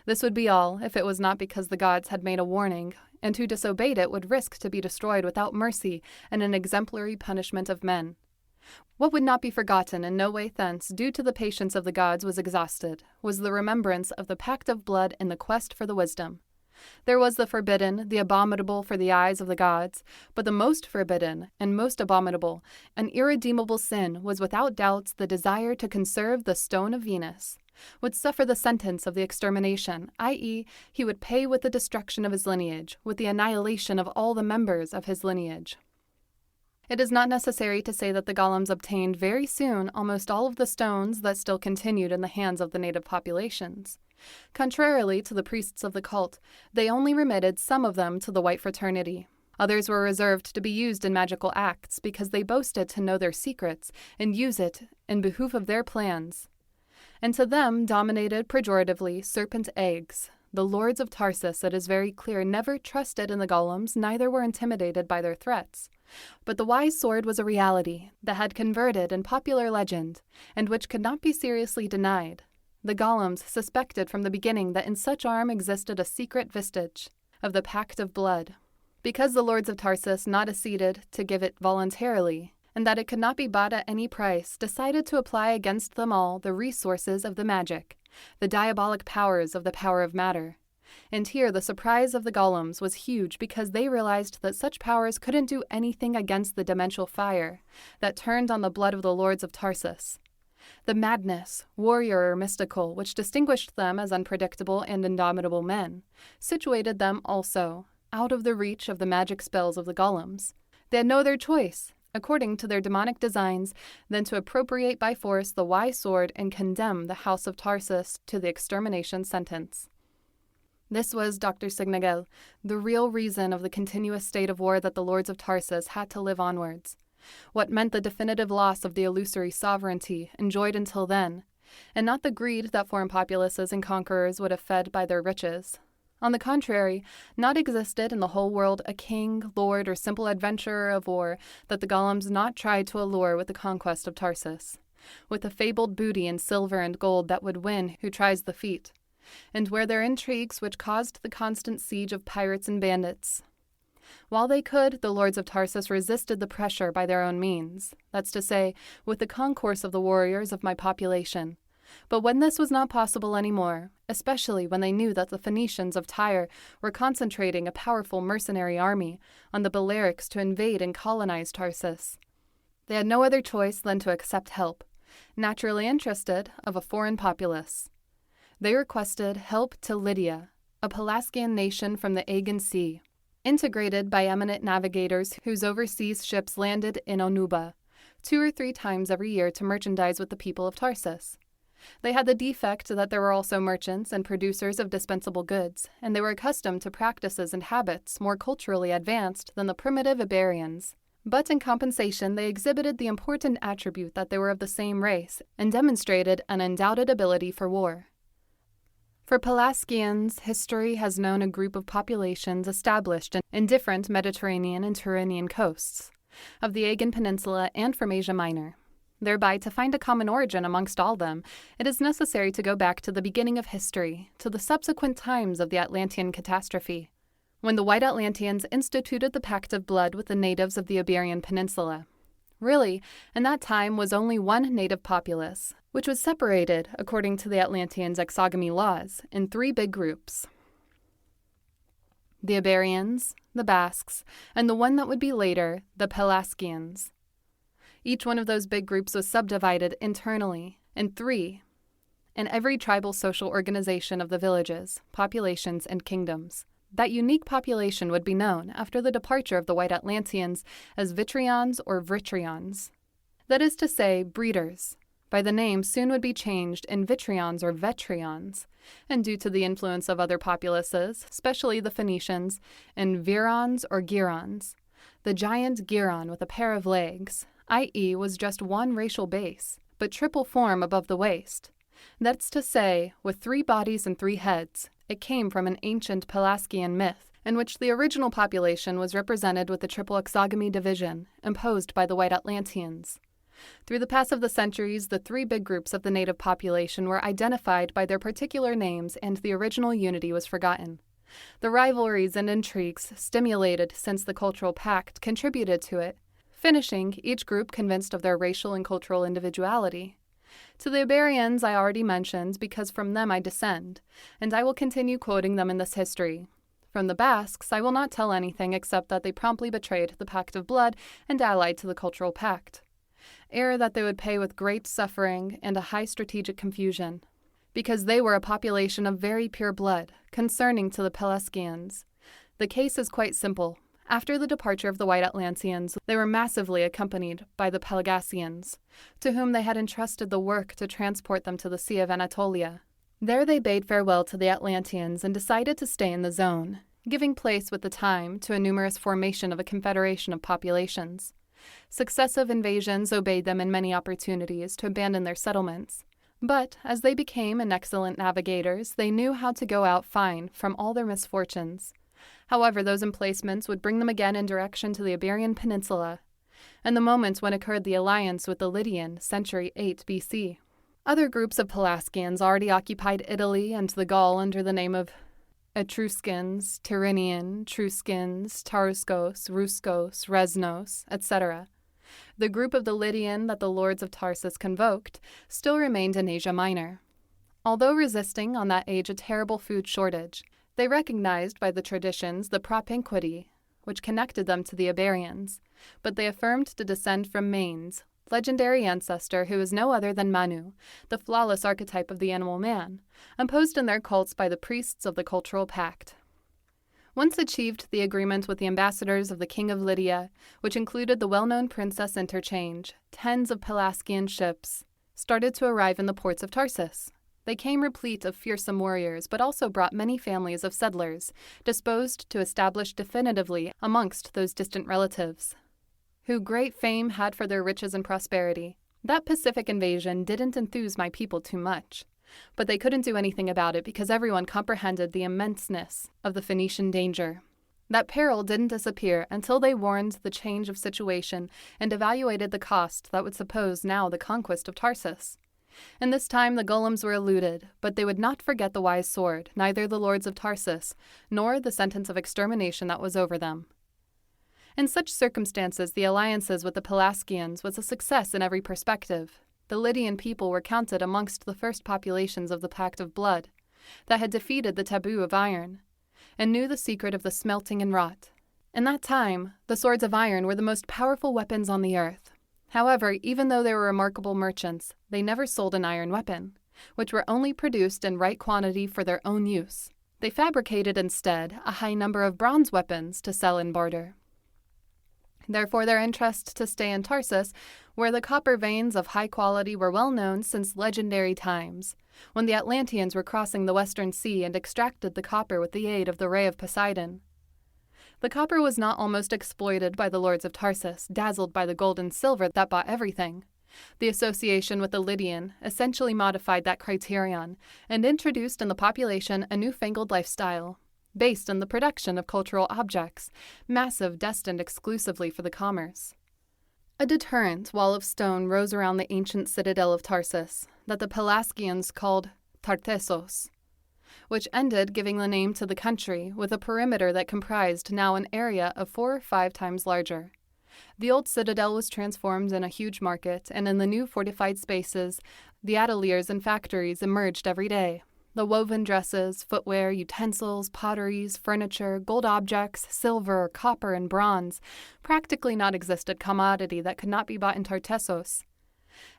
This would be all, if it was not because the gods had made a warning, and who disobeyed it would risk to be destroyed without mercy and an exemplary punishment of men. What would not be forgotten in no way thence, due to the patience of the gods was exhausted, was the remembrance of the Pact of Blood in the quest for the wisdom. There was the forbidden, the abominable for the eyes of the gods, but the most forbidden and most abominable and irredeemable sin was without doubt the desire to conserve the stone of Venus, would suffer the sentence of the extermination, i.e., he would pay with the destruction of his lineage, with the annihilation of all the members of his lineage. It is not necessary to say that the golems obtained very soon almost all of the stones that still continued in the hands of the native populations. Contrarily to the priests of the cult, they only remitted some of them to the white fraternity. Others were reserved to be used in magical acts because they boasted to know their secrets and use it in behoof of their plans. And to them dominated pejoratively serpent eggs. The lords of Tarsus, it is very clear, never trusted in the golems, neither were intimidated by their threats. But the wise sword was a reality that had converted in popular legend, and which could not be seriously denied. The golems suspected from the beginning that in such arm existed a secret vestige of the Pact of Blood. Because the lords of Tarsus not acceded to give it voluntarily, and that it could not be bought at any price, decided to apply against them all the resources of the magic, the diabolic powers of the power of matter. And here the surprise of the golems was huge because they realized that such powers couldn't do anything against the dimensional fire that turned on the blood of the lords of Tarsus. The madness, warrior or mystical, which distinguished them as unpredictable and indomitable men, situated them also out of the reach of the magic spells of the golems. They had no other choice, according to their demonic designs, than to appropriate by force the wise sword and condemn the house of Tarsus to the extermination sentence. This was, Dr. Signagel, the real reason of the continuous state of war that the lords of Tarsus had to live onwards, what meant the definitive loss of the illusory sovereignty enjoyed until then, and not the greed that foreign populaces and conquerors would have fed by their riches. On the contrary, not existed in the whole world a king, lord, or simple adventurer of war that the golems not tried to allure with the conquest of Tarsus, with the fabled booty in silver and gold that would win who tries the feat, and where their intrigues which caused the constant siege of pirates and bandits. While they could, the lords of Tarsus resisted the pressure by their own means, that's to say, with the concourse of the warriors of my population. But when this was not possible anymore, especially when they knew that the Phoenicians of Tyre were concentrating a powerful mercenary army on the Balearics to invade and colonize Tarsus, they had no other choice than to accept help, naturally interested, of a foreign populace. They requested help to Lydia, a Pelasgian nation from the Aegean Sea, integrated by eminent navigators whose overseas ships landed in Onuba 2 or 3 times every year to merchandise with the people of Tarsus. They had the defect that there were also merchants and producers of dispensable goods, and they were accustomed to practices and habits more culturally advanced than the primitive Iberians. But in compensation, they exhibited the important attribute that they were of the same race and demonstrated an undoubted ability for war. For Pelasgians, history has known a group of populations established in different Mediterranean and Tyrrhenian coasts, of the Aegean Peninsula and from Asia Minor. Thereby, to find a common origin amongst all them, it is necessary to go back to the beginning of history, to the subsequent times of the Atlantean catastrophe, when the White Atlanteans instituted the Pact of Blood with the natives of the Iberian Peninsula. Really, in that time was only one native populace, which was separated, according to the Atlanteans' exogamy laws, in 3 big groups: the Iberians, the Basques, and the one that would be later, the Pelasgians. Each one of those big groups was subdivided internally in 3, in every tribal social organization of the villages, populations, and kingdoms. That unique population would be known, after the departure of the White Atlanteans, as Vitrions or Vritrions. That is to say, breeders. By the name soon would be changed in Vitrions or Vetrions, and due to the influence of other populaces, especially the Phoenicians, in Virons or Girons. The giant Giron with a pair of legs, i.e., was just one racial base, but triple form above the waist. That's to say, with 3 bodies and 3 heads. It came from an ancient Pelasgian myth, in which the original population was represented with the triple exogamy division, imposed by the White Atlanteans. Through the pass of the centuries, the 3 big groups of the native population were identified by their particular names, and the original unity was forgotten. The rivalries and intrigues stimulated since the cultural pact contributed to it, finishing each group convinced of their racial and cultural individuality. To the Iberians I already mentioned because from them I descend, and I will continue quoting them in this history. From the Basques, I will not tell anything except that they promptly betrayed the Pact of Blood and allied to the Cultural Pact. Ere that they would pay with great suffering and a high strategic confusion, because they were a population of very pure blood, concerning to the Pelasgians. The case is quite simple. After the departure of the White Atlanteans, they were massively accompanied by the Pelagasians, to whom they had entrusted the work to transport them to the Sea of Anatolia. There they bade farewell to the Atlanteans and decided to stay in the zone, giving place with the time to a numerous formation of a confederation of populations. Successive invasions obeyed them in many opportunities to abandon their settlements. But, as they became an excellent navigators, they knew how to go out fine from all their misfortunes. However, those emplacements would bring them again in direction to the Iberian Peninsula, and the moment when occurred the alliance with the Lydian, century 8 BC. Other groups of Pelasgians already occupied Italy and the Gaul under the name of Etruscans, Tyrrhenian, Truscans, Taruscos, Ruscos, Resnos, etc. The group of the Lydian that the lords of Tarsus convoked still remained in Asia Minor. Although resisting on that age a terrible food shortage, they recognized by the traditions the propinquity, which connected them to the Iberians, but they affirmed to descend from Manes, legendary ancestor who is no other than Manu, the flawless archetype of the animal man, imposed in their cults by the priests of the Cultural Pact. Once achieved the agreement with the ambassadors of the King of Lydia, which included the well-known Princess Interchange, tens of Pelasgian ships started to arrive in the ports of Tarsus. They came replete of fearsome warriors, but also brought many families of settlers, disposed to establish definitively amongst those distant relatives, who great fame had for their riches and prosperity. That Pacific invasion didn't enthuse my people too much, but they couldn't do anything about it because everyone comprehended the immenseness of the Phoenician danger. That peril didn't disappear until they warned the change of situation and evaluated the cost that would suppose now the conquest of Tarsus. And this time the golems were eluded, but they would not forget the wise sword, neither the lords of Tarsus, nor the sentence of extermination that was over them. In such circumstances, the alliances with the Pelasgians was a success in every perspective. The Lydian people were counted amongst the first populations of the Pact of Blood, that had defeated the taboo of iron, and knew the secret of the smelting and wrought. In that time, the swords of iron were the most powerful weapons on the earth. However, even though they were remarkable merchants, they never sold an iron weapon, which were only produced in right quantity for their own use. They fabricated instead a high number of bronze weapons to sell in barter. Therefore, their interest to stay in Tarsus, where the copper veins of high quality were well known since legendary times, when the Atlanteans were crossing the Western Sea and extracted the copper with the aid of the ray of Poseidon. The copper was not almost exploited by the lords of Tarsus, dazzled by the gold and silver that bought everything. The association with the Lydian essentially modified that criterion and introduced in the population a newfangled lifestyle, based on the production of cultural objects, massive destined exclusively for the commerce. A deterrent wall of stone rose around the ancient citadel of Tarsus, that the Pelasgians called Tartessos, which ended giving the name to the country, with a perimeter that comprised now an area of 4 or 5 times larger. The old citadel was transformed in a huge market, and in the new fortified spaces, the ateliers and factories emerged every day. The woven dresses, footwear, utensils, potteries, furniture, gold objects, silver, copper, and bronze, practically non-existent commodity that could not be bought in Tartessos.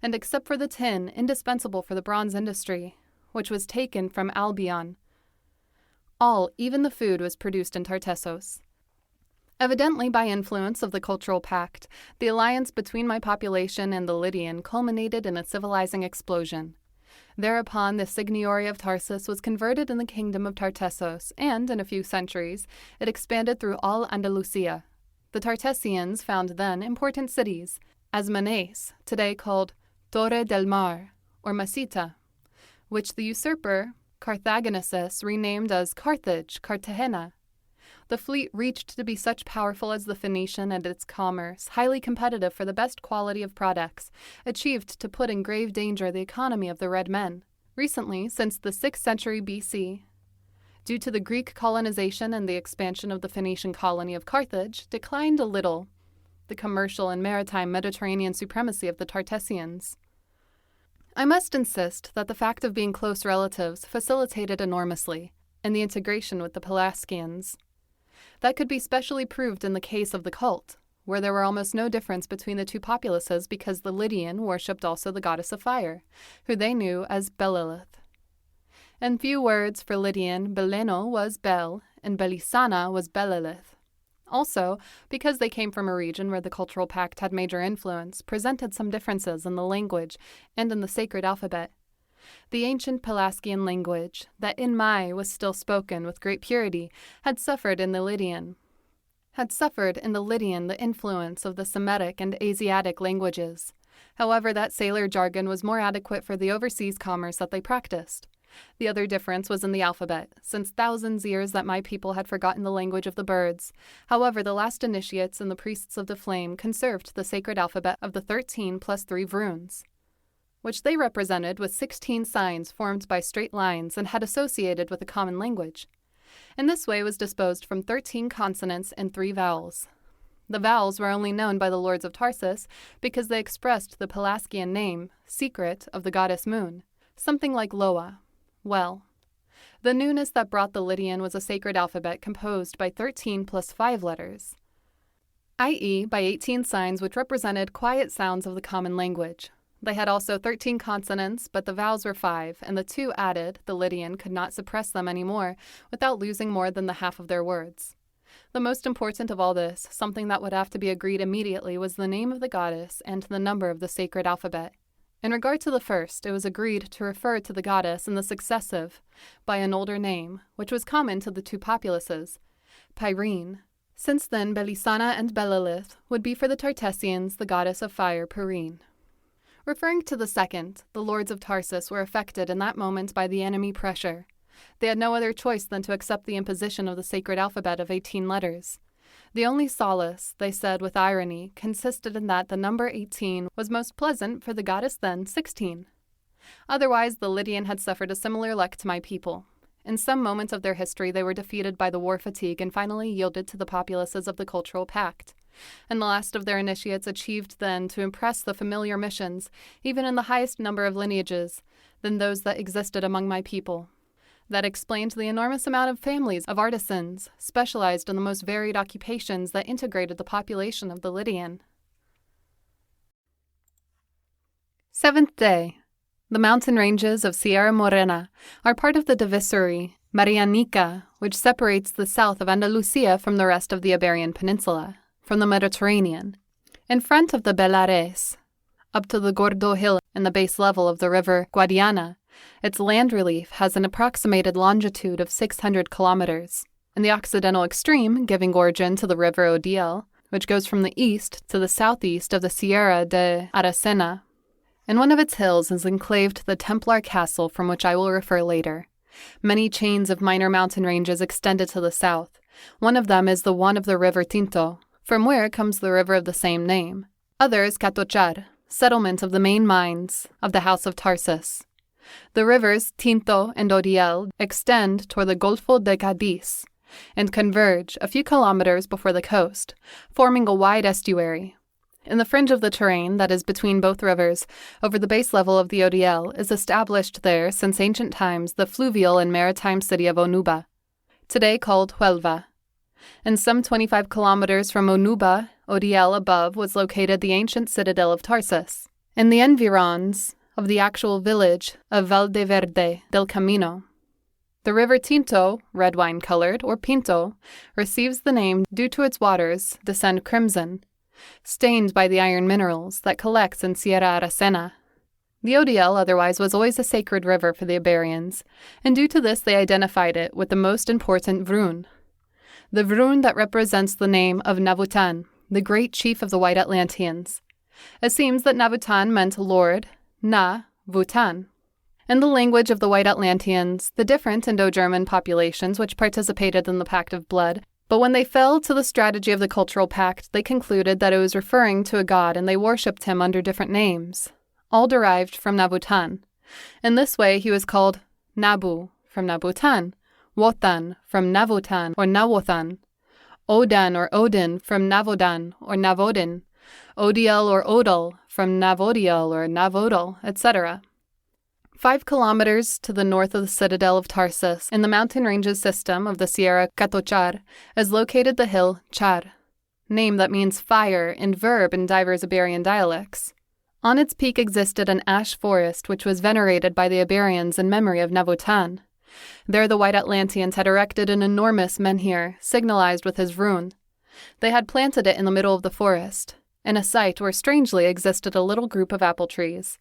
And except for the tin, indispensable for the bronze industry, which was taken from Albion, all, even the food, was produced in Tartessos. Evidently by influence of the Cultural Pact, the alliance between my population and the Lydian culminated in a civilizing explosion. Thereupon, the Signory of Tarsus was converted in the kingdom of Tartessos, and, in a few centuries, it expanded through all Andalusia. The Tartessians found then important cities, as Manes, today called Torre del Mar, or Masita, which the usurper, Carthaginosus, renamed as Carthage, Cartagena. The fleet reached to be such powerful as the Phoenician and its commerce, highly competitive for the best quality of products, achieved to put in grave danger the economy of the Red Men. Recently, since the 6th century BC, due to the Greek colonization and the expansion of the Phoenician colony of Carthage, declined a little the commercial and maritime Mediterranean supremacy of the Tartessians. I must insist that the fact of being close relatives facilitated enormously in the integration with the Pelasgians. That could be specially proved in the case of the cult, where there were almost no difference between the two populaces because the Lydian worshipped also the goddess of fire, who they knew as Belilith. In few words, for Lydian, Beleno was Bel, and Belicena was Belilith. Also, because they came from a region where the cultural pact had major influence, presented some differences in the language and in the sacred alphabet. The ancient Pelasgian language, that in Mai was still spoken with great purity, had suffered in the Lydian the influence of the Semitic and Asiatic languages. However, that sailor jargon was more adequate for the overseas commerce that they practiced. The other difference was in the alphabet, since thousands years that my people had forgotten the language of the birds. However, the last initiates and the priests of the flame conserved the sacred alphabet of the 13 plus 3 runes, which they represented with 16 signs formed by straight lines and had associated with a common language. In this way was disposed from 13 consonants and 3 vowels. The vowels were only known by the lords of Tarsus because they expressed the Pelasgian name, secret, of the goddess Moon, something like Loa. Well, the newness that brought the Lydian was a sacred alphabet composed by 13 plus 5 letters, i.e. by 18 signs which represented quiet sounds of the common language. They had also 13 consonants, but the vowels were 5, and the 2 added, the Lydian could not suppress them anymore without losing more than the half of their words. The most important of all this, something that would have to be agreed immediately, was the name of the goddess and the number of the sacred alphabet. In regard to the first, it was agreed to refer to the goddess in the successive by an older name, which was common to the two populaces, Pyrene. Since then, Belicena and Belilith would be for the Tartessians the goddess of fire, Pyrene. Referring to the second, the lords of Tarsus were affected in that moment by the enemy pressure. They had no other choice than to accept the imposition of the sacred alphabet of 18 letters. The only solace, they said with irony, consisted in that the number 18 was most pleasant for the goddess then 16. Otherwise, the Lydian had suffered a similar luck to my people. In some moments of their history, they were defeated by the war fatigue and finally yielded to the populaces of the cultural pact. And the last of their initiates achieved then to impress the familiar missions, even in the highest number of lineages, than those that existed among my people. That explained the enormous amount of families of artisans, specialized in the most varied occupations that integrated the population of the Lydian. 7th day. The mountain ranges of Sierra Morena are part of the divisory Marianica, which separates the south of Andalusia from the rest of the Iberian Peninsula, from the Mediterranean. In front of the Belares, up to the Gordo Hill and the base level of the river Guadiana, its land relief has an approximated longitude of 600 kilometers, in the occidental extreme giving origin to the river Odiel, which goes from the east to the southeast of the Sierra de Aracena. In one of its hills is enclaved the Templar Castle, from which I will refer later. Many chains of minor mountain ranges extended to the south. One of them is the one of the river Tinto, from where comes the river of the same name. Others Catochar, settlement of the main mines of the House of Tarsus. The rivers Tinto and Odiel extend toward the Golfo de Cadiz and converge a few kilometers before the coast, forming a wide estuary. In the fringe of the terrain that is between both rivers, over the base level of the Odiel, is established there since ancient times the fluvial and maritime city of Onuba, today called Huelva. And some 25 kilometers from Onuba, Odiel above, was located the ancient citadel of Tarsus. In the environs of the actual village of Valdeverde del Camino, the river Tinto, red wine-colored, or Pinto, receives the name due to its waters descend crimson, stained by the iron minerals that collects in Sierra Aracena. The Odiel, otherwise, was always a sacred river for the Iberians, and due to this they identified it with the most important vrun, the vrun that represents the name of Navutan, the great chief of the White Atlanteans. It seems that Navutan meant Lord, Na-Vutan. In the language of the White Atlanteans, the different Indo-German populations which participated in the Pact of Blood, but when they fell to the strategy of the cultural pact, they concluded that it was referring to a god and they worshipped him under different names, all derived from Navutan. In this way, he was called Nabu, from Nabutan, Wotan, from Navutan or Nawothan, Odan or Odin, from Navodan or Navodin, Odiel or Odal, from Navodiel or Navodal, etc. 5 kilometers to the north of the citadel of Tarsus, in the mountain ranges system of the Sierra Catochar, is located the hill Char, name that means fire and verb in diverse Iberian dialects. On its peak existed an ash forest which was venerated by the Iberians in memory of Navotan. There the White Atlanteans had erected an enormous menhir, signalized with his rune. They had planted it in the middle of the forest, in a site where strangely existed a little group of apple trees.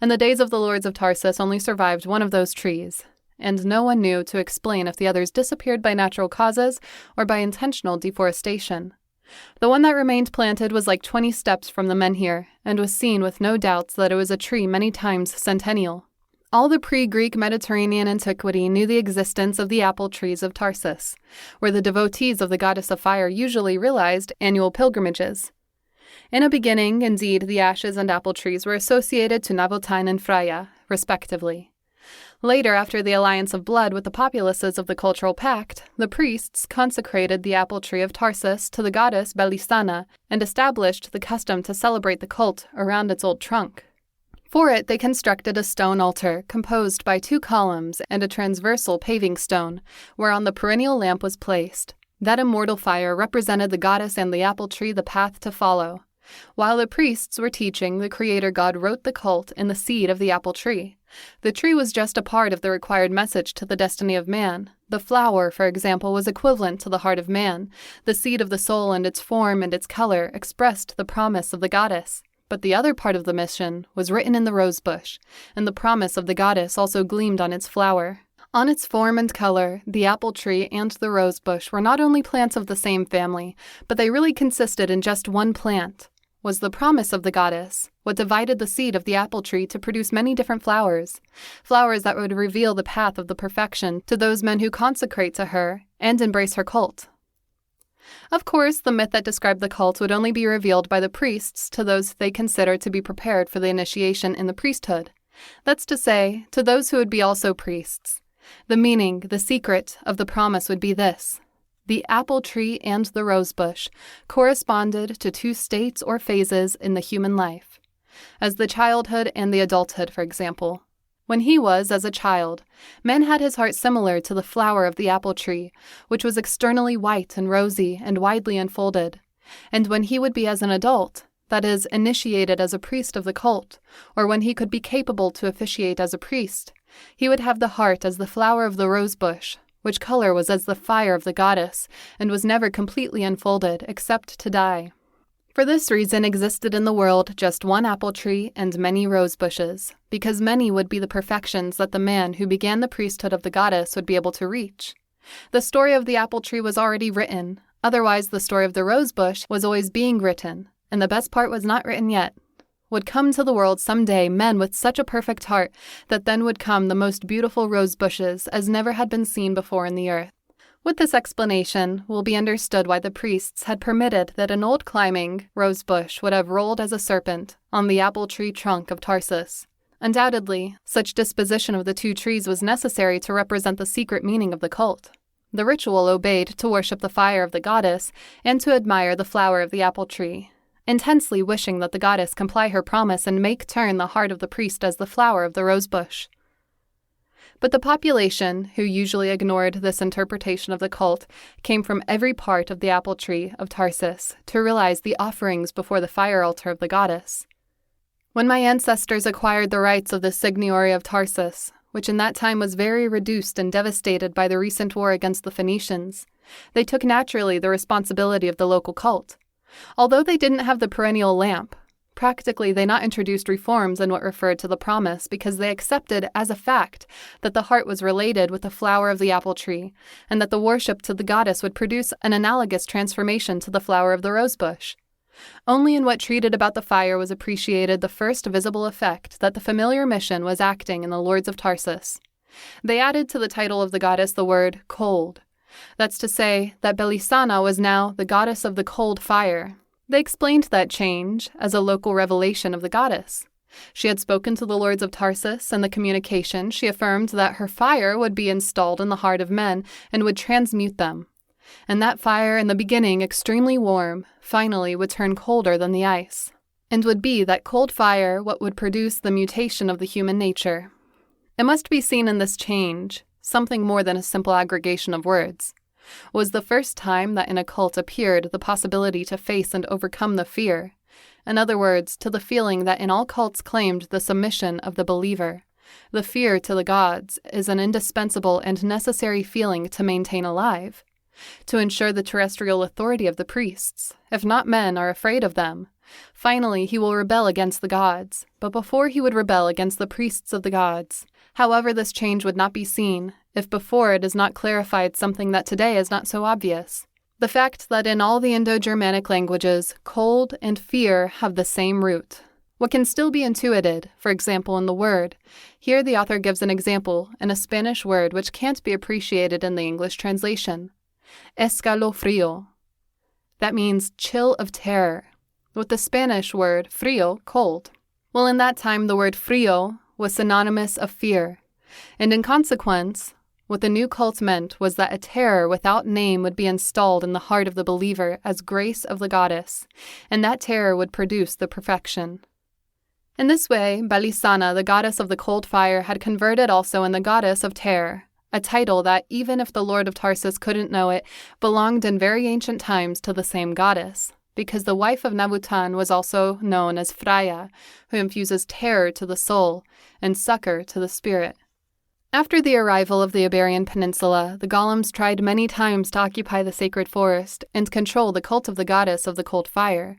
In the days of the lords of Tarsus only survived one of those trees, and no one knew to explain if the others disappeared by natural causes or by intentional deforestation. The one that remained planted was like 20 steps from the menhir, and was seen with no doubts that it was a tree many times centennial. All the pre-Greek Mediterranean antiquity knew the existence of the apple trees of Tarsus, where the devotees of the goddess of fire usually realized annual pilgrimages. In a beginning, indeed, the ashes and apple trees were associated to Navotan and Freya, respectively. Later, after the alliance of blood with the populaces of the cultural pact, the priests consecrated the apple tree of Tarsus to the goddess Belicena and established the custom to celebrate the cult around its old trunk. For it, they constructed a stone altar composed by 2 columns and a transversal paving stone, whereon the perennial lamp was placed. That immortal fire represented the goddess and the apple tree the path to follow. While the priests were teaching, the creator god wrote the cult in the seed of the apple tree. The tree was just a part of the required message to the destiny of man. The flower, for example, was equivalent to the heart of man. The seed of the soul and its form and its color expressed the promise of the goddess. But the other part of the mission was written in the rosebush, and the promise of the goddess also gleamed on its flower. On its form and color, the apple tree and the rosebush were not only plants of the same family, but they really consisted in just one plant. Was the promise of the goddess, what divided the seed of the apple tree to produce many different flowers that would reveal the path of the perfection to those men who consecrate to her and embrace her cult. Of course, the myth that described the cult would only be revealed by the priests to those they considered to be prepared for the initiation in the priesthood. That's to say, to those who would be also priests. The meaning, the secret of the promise would be this: the apple tree and the rosebush corresponded to 2 states or phases in the human life, as the childhood and the adulthood, for example. When he was, as a child, man had his heart similar to the flower of the apple tree, which was externally white and rosy and widely unfolded. And when he would be as an adult, that is, initiated as a priest of the cult, or when he could be capable to officiate as a priest, he would have the heart as the flower of the rosebush, which color was as the fire of the goddess, and was never completely unfolded except to die. For this reason existed in the world just one apple tree and many rose bushes, because many would be the perfections that the man who began the priesthood of the goddess would be able to reach. The story of the apple tree was already written, otherwise the story of the rose bush was always being written, and the best part was not written yet. Would come to the world someday men with such a perfect heart that then would come the most beautiful rose bushes as never had been seen before in the earth. With this explanation will be understood why the priests had permitted that an old climbing rose bush would have rolled as a serpent on the apple tree trunk of Tarsus. Undoubtedly, such disposition of the 2 trees was necessary to represent the secret meaning of the cult. The ritual obeyed to worship the fire of the goddess and to admire the flower of the apple tree, intensely wishing that the goddess comply her promise and make turn the heart of the priest as the flower of the rosebush. But the population, who usually ignored this interpretation of the cult, came from every part of the apple tree of Tarsus to realize the offerings before the fire altar of the goddess. When my ancestors acquired the rights of the Signory of Tarsus, which in that time was very reduced and devastated by the recent war against the Phoenicians, they took naturally the responsibility of the local cult. Although they didn't have the perennial lamp, practically they not introduced reforms in what referred to the promise because they accepted as a fact that the heart was related with the flower of the apple tree, and that the worship to the goddess would produce an analogous transformation to the flower of the rosebush. Only in what treated about the fire was appreciated the first visible effect that the familiar mission was acting in the lords of Tarsus. They added to the title of the goddess the word cold. That's to say that Belicena was now the goddess of the cold fire. They explained that change as a local revelation of the goddess. She had spoken to the lords of Tarsus, and the communication she affirmed that her fire would be installed in the heart of men and would transmute them. And that fire, in the beginning extremely warm, finally would turn colder than the ice, and would be that cold fire what would produce the mutation of the human nature. It must be seen in this change, something more than a simple aggregation of words, was the first time that in a cult appeared the possibility to face and overcome the fear. In other words, to the feeling that in all cults claimed the submission of the believer. The fear to the gods is an indispensable and necessary feeling to maintain alive, to ensure the terrestrial authority of the priests, if not men are afraid of them. Finally, he will rebel against the gods, but before he would rebel against the priests of the gods. However, this change would not be seen, if before it is not clarified something that today is not so obvious. The fact that in all the Indo-Germanic languages, cold and fear have the same root. What can still be intuited, for example, in the word. Here the author gives an example in a Spanish word which can't be appreciated in the English translation. Escalofrío. That means chill of terror, with the Spanish word frío, cold. Well, in that time the word frío was synonymous of fear, and in consequence, what the new cult meant was that a terror without name would be installed in the heart of the believer as grace of the goddess, and that terror would produce the perfection. In this way, Belicena, the goddess of the cold fire, had converted also in the goddess of terror, a title that, even if the Lord of Tarsus couldn't know it, belonged in very ancient times to the same goddess, because the wife of Nabutan was also known as Freya, who infuses terror to the soul and succor to the spirit. After the arrival of the Iberian Peninsula, the golems tried many times to occupy the sacred forest and control the cult of the goddess of the cold fire,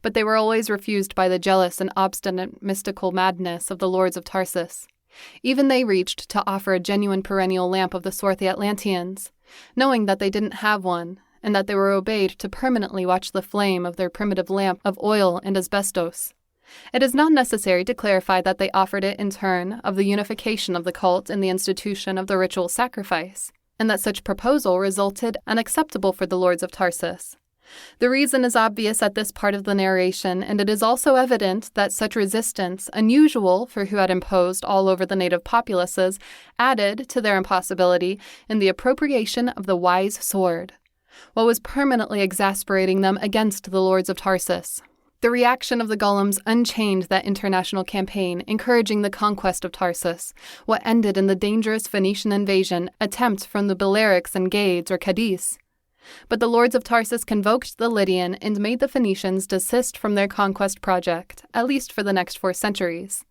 but they were always refused by the jealous and obstinate mystical madness of the lords of Tarsus. Even they reached to offer a genuine perennial lamp of the swarthy Atlanteans, knowing that they didn't have one, and that they were obeyed to permanently watch the flame of their primitive lamp of oil and asbestos. It is not necessary to clarify that they offered it in turn of the unification of the cult in the institution of the ritual sacrifice, and that such proposal resulted unacceptable for the lords of Tarsus. The reason is obvious at this part of the narration, and it is also evident that such resistance, unusual for who had imposed all over the native populaces, added to their impossibility in the appropriation of the wise sword, what was permanently exasperating them against the lords of Tarsus. The reaction of the golems unchained that international campaign, encouraging the conquest of Tarsus, what ended in the dangerous Phoenician invasion attempt from the Balearics and Gades or Cadiz. But the lords of Tarsus convoked the Lydian and made the Phoenicians desist from their conquest project, at least for the next 4 centuries.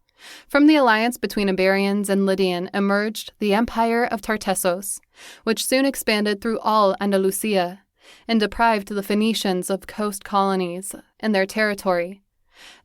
From the alliance between Iberians and Lydian emerged the Empire of Tartessos, which soon expanded through all Andalusia, and deprived the Phoenicians of coast colonies and their territory.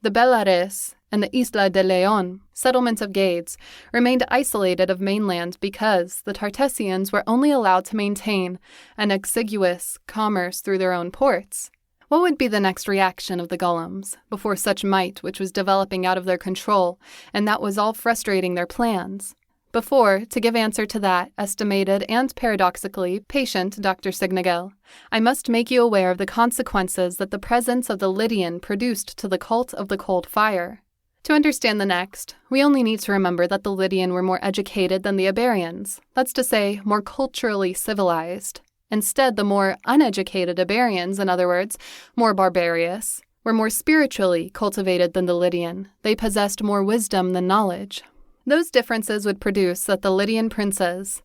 The Bellares and the Isla de Leon, settlements of Gades, remained isolated of mainland because the Tartessians were only allowed to maintain an exiguous commerce through their own ports. What would be the next reaction of the golems before such might which was developing out of their control, and that was all frustrating their plans? Before, to give answer to that, estimated and paradoxically patient Dr. Signagel, I must make you aware of the consequences that the presence of the Lydian produced to the cult of the cold fire. To understand the next, we only need to remember that the Lydian were more educated than the Iberians, that's to say, more culturally civilized. Instead, the more uneducated Iberians, in other words, more barbarous, were more spiritually cultivated than the Lydian. They possessed more wisdom than knowledge. Those differences would produce that the Lydian princes,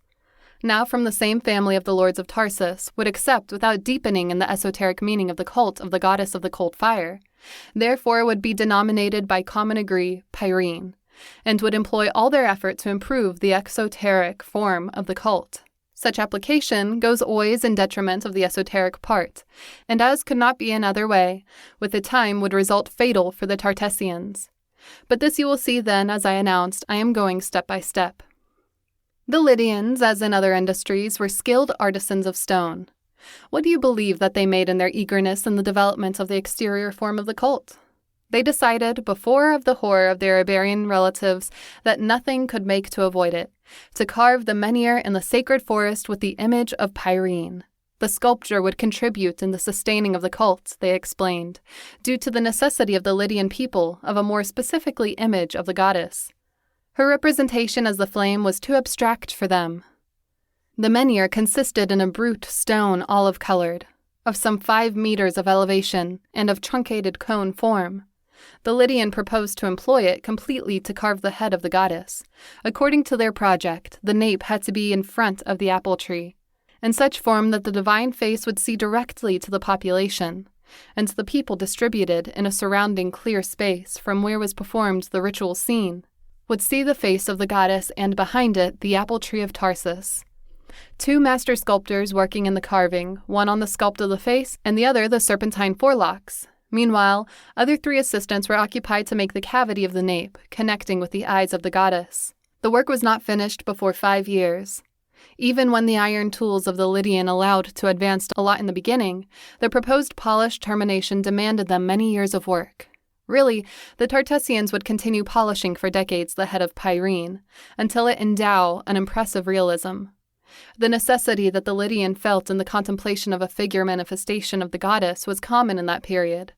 now from the same family of the lords of Tarsus, would accept without deepening in the esoteric meaning of the cult of the goddess of the cold fire, therefore would be denominated by common agree Pyrene, and would employ all their effort to improve the exoteric form of the cult. Such application goes always in detriment of the esoteric part, and as could not be in other way, with the time would result fatal for the Tartessians. But this you will see then, as I announced, I am going step by step. The Lydians, as in other industries, were skilled artisans of stone. What do you believe that they made in their eagerness in the development of the exterior form of the cult? They decided, before of the horror of their Iberian relatives, that nothing could make to avoid it, to carve the menhir in the sacred forest with the image of Pyrene. The sculpture would contribute in the sustaining of the cult, they explained, due to the necessity of the Lydian people of a more specifically image of the goddess. Her representation as the flame was too abstract for them. The menhir consisted in a brute stone olive-colored, of some 5 meters of elevation, and of truncated cone form. The Lydian proposed to employ it completely to carve the head of the goddess. According to their project, the nape had to be in front of the apple tree, in such form that the divine face would see directly to the population, and the people distributed in a surrounding clear space from where was performed the ritual scene would see the face of the goddess and behind it the apple tree of Tarsus. 2 master sculptors working in the carving, one on the sculpt of the face and the other the serpentine forelocks. Meanwhile, other 3 assistants were occupied to make the cavity of the nape, connecting with the eyes of the goddess. The work was not finished before 5 years. Even when the iron tools of the Lydian allowed to advance a lot in the beginning, the proposed polished termination demanded them many years of work. Really, the Tartessians would continue polishing for decades the head of Pyrene, until it endow an impressive realism. The necessity that the Lydian felt in the contemplation of a figure manifestation of the goddess was common in that period.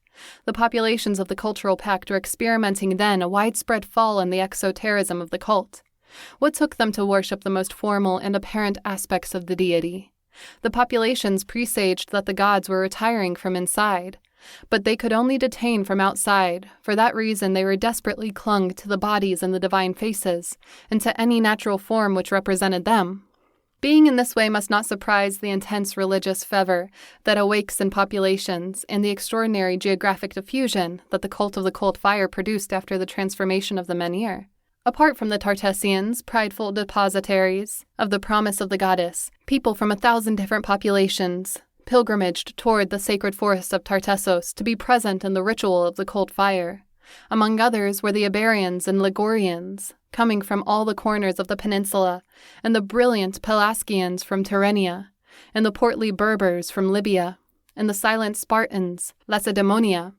The populations of the cultural pact were experiencing then a widespread fall in the exoterism of the cult. What took them to worship the most formal and apparent aspects of the deity? The populations presaged that the gods were retiring from inside, but they could only detain from outside. For that reason they were desperately clung to the bodies and the divine faces, and to any natural form which represented them. Being in this way must not surprise the intense religious fervor that awakes in populations and the extraordinary geographic diffusion that the cult of the cold fire produced after the transformation of the menhir. Apart from the Tartessians, prideful depositaries of the promise of the goddess, people from 1,000 different populations pilgrimaged toward the sacred forests of Tartessos to be present in the ritual of the cold fire. Among others were the Iberians and Ligurians, coming from all the corners of the peninsula, and the brilliant Pelasgians from Tyrrhenia, and the portly Berbers from Libya, and the silent Spartans, Lacedaemonia,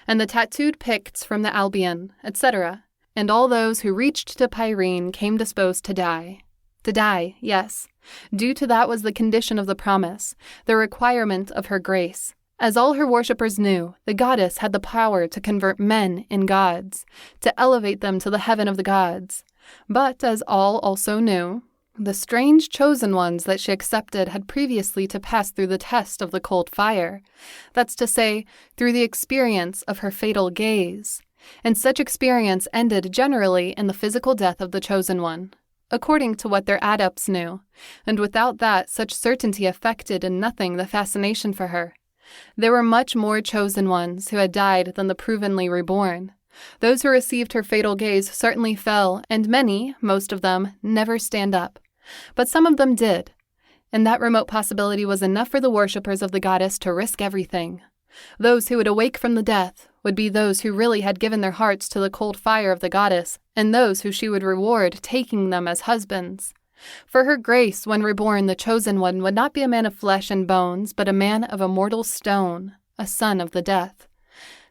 and the tattooed Picts from the Albion, etc., and all those who reached to Pyrene came disposed to die. To die, yes. Due to that was the condition of the promise, the requirement of her grace. As all her worshippers knew, the goddess had the power to convert men in gods, to elevate them to the heaven of the gods. But, as all also knew, the strange chosen ones that she accepted had previously to pass through the test of the cold fire. That's to say, through the experience of her fatal gaze. And such experience ended generally in the physical death of the chosen one, according to what their adepts knew, and without that such certainty affected in nothing the fascination for her. There were much more chosen ones who had died than the provenly reborn. Those who received her fatal gaze certainly fell, and many, most of them, never stand up. But some of them did, and that remote possibility was enough for the worshippers of the goddess to risk everything. Those who would awake from the death would be those who really had given their hearts to the cold fire of the goddess, and those who she would reward, taking them as husbands. For her grace, when reborn, the chosen one would not be a man of flesh and bones, but a man of immortal stone, a son of the death.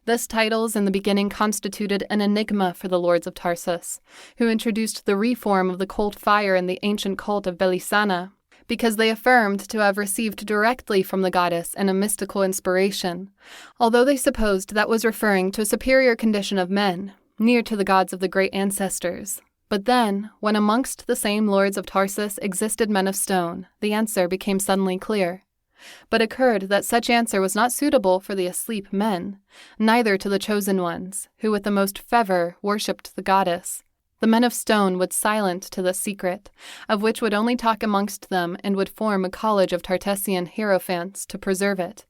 Thus titles in the beginning constituted an enigma for the lords of Tarsus, who introduced the reform of the cold fire in the ancient cult of Belicena, because they affirmed to have received directly from the goddess and a mystical inspiration, although they supposed that was referring to a superior condition of men, near to the gods of the great ancestors. But then, when amongst the same lords of Tarsus existed men of stone, the answer became suddenly clear. But occurred that such answer was not suitable for the asleep men, neither to the chosen ones, who with the most fervor worshipped the goddess. The men of stone would silent to the secret, of which would only talk amongst them and would form a college of Tartessian hierophants to preserve it.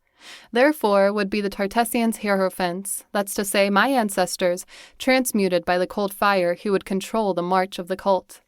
Therefore would be the Tartessians' hierophants, that's to say my ancestors, transmuted by the cold fire who would control the march of the cult.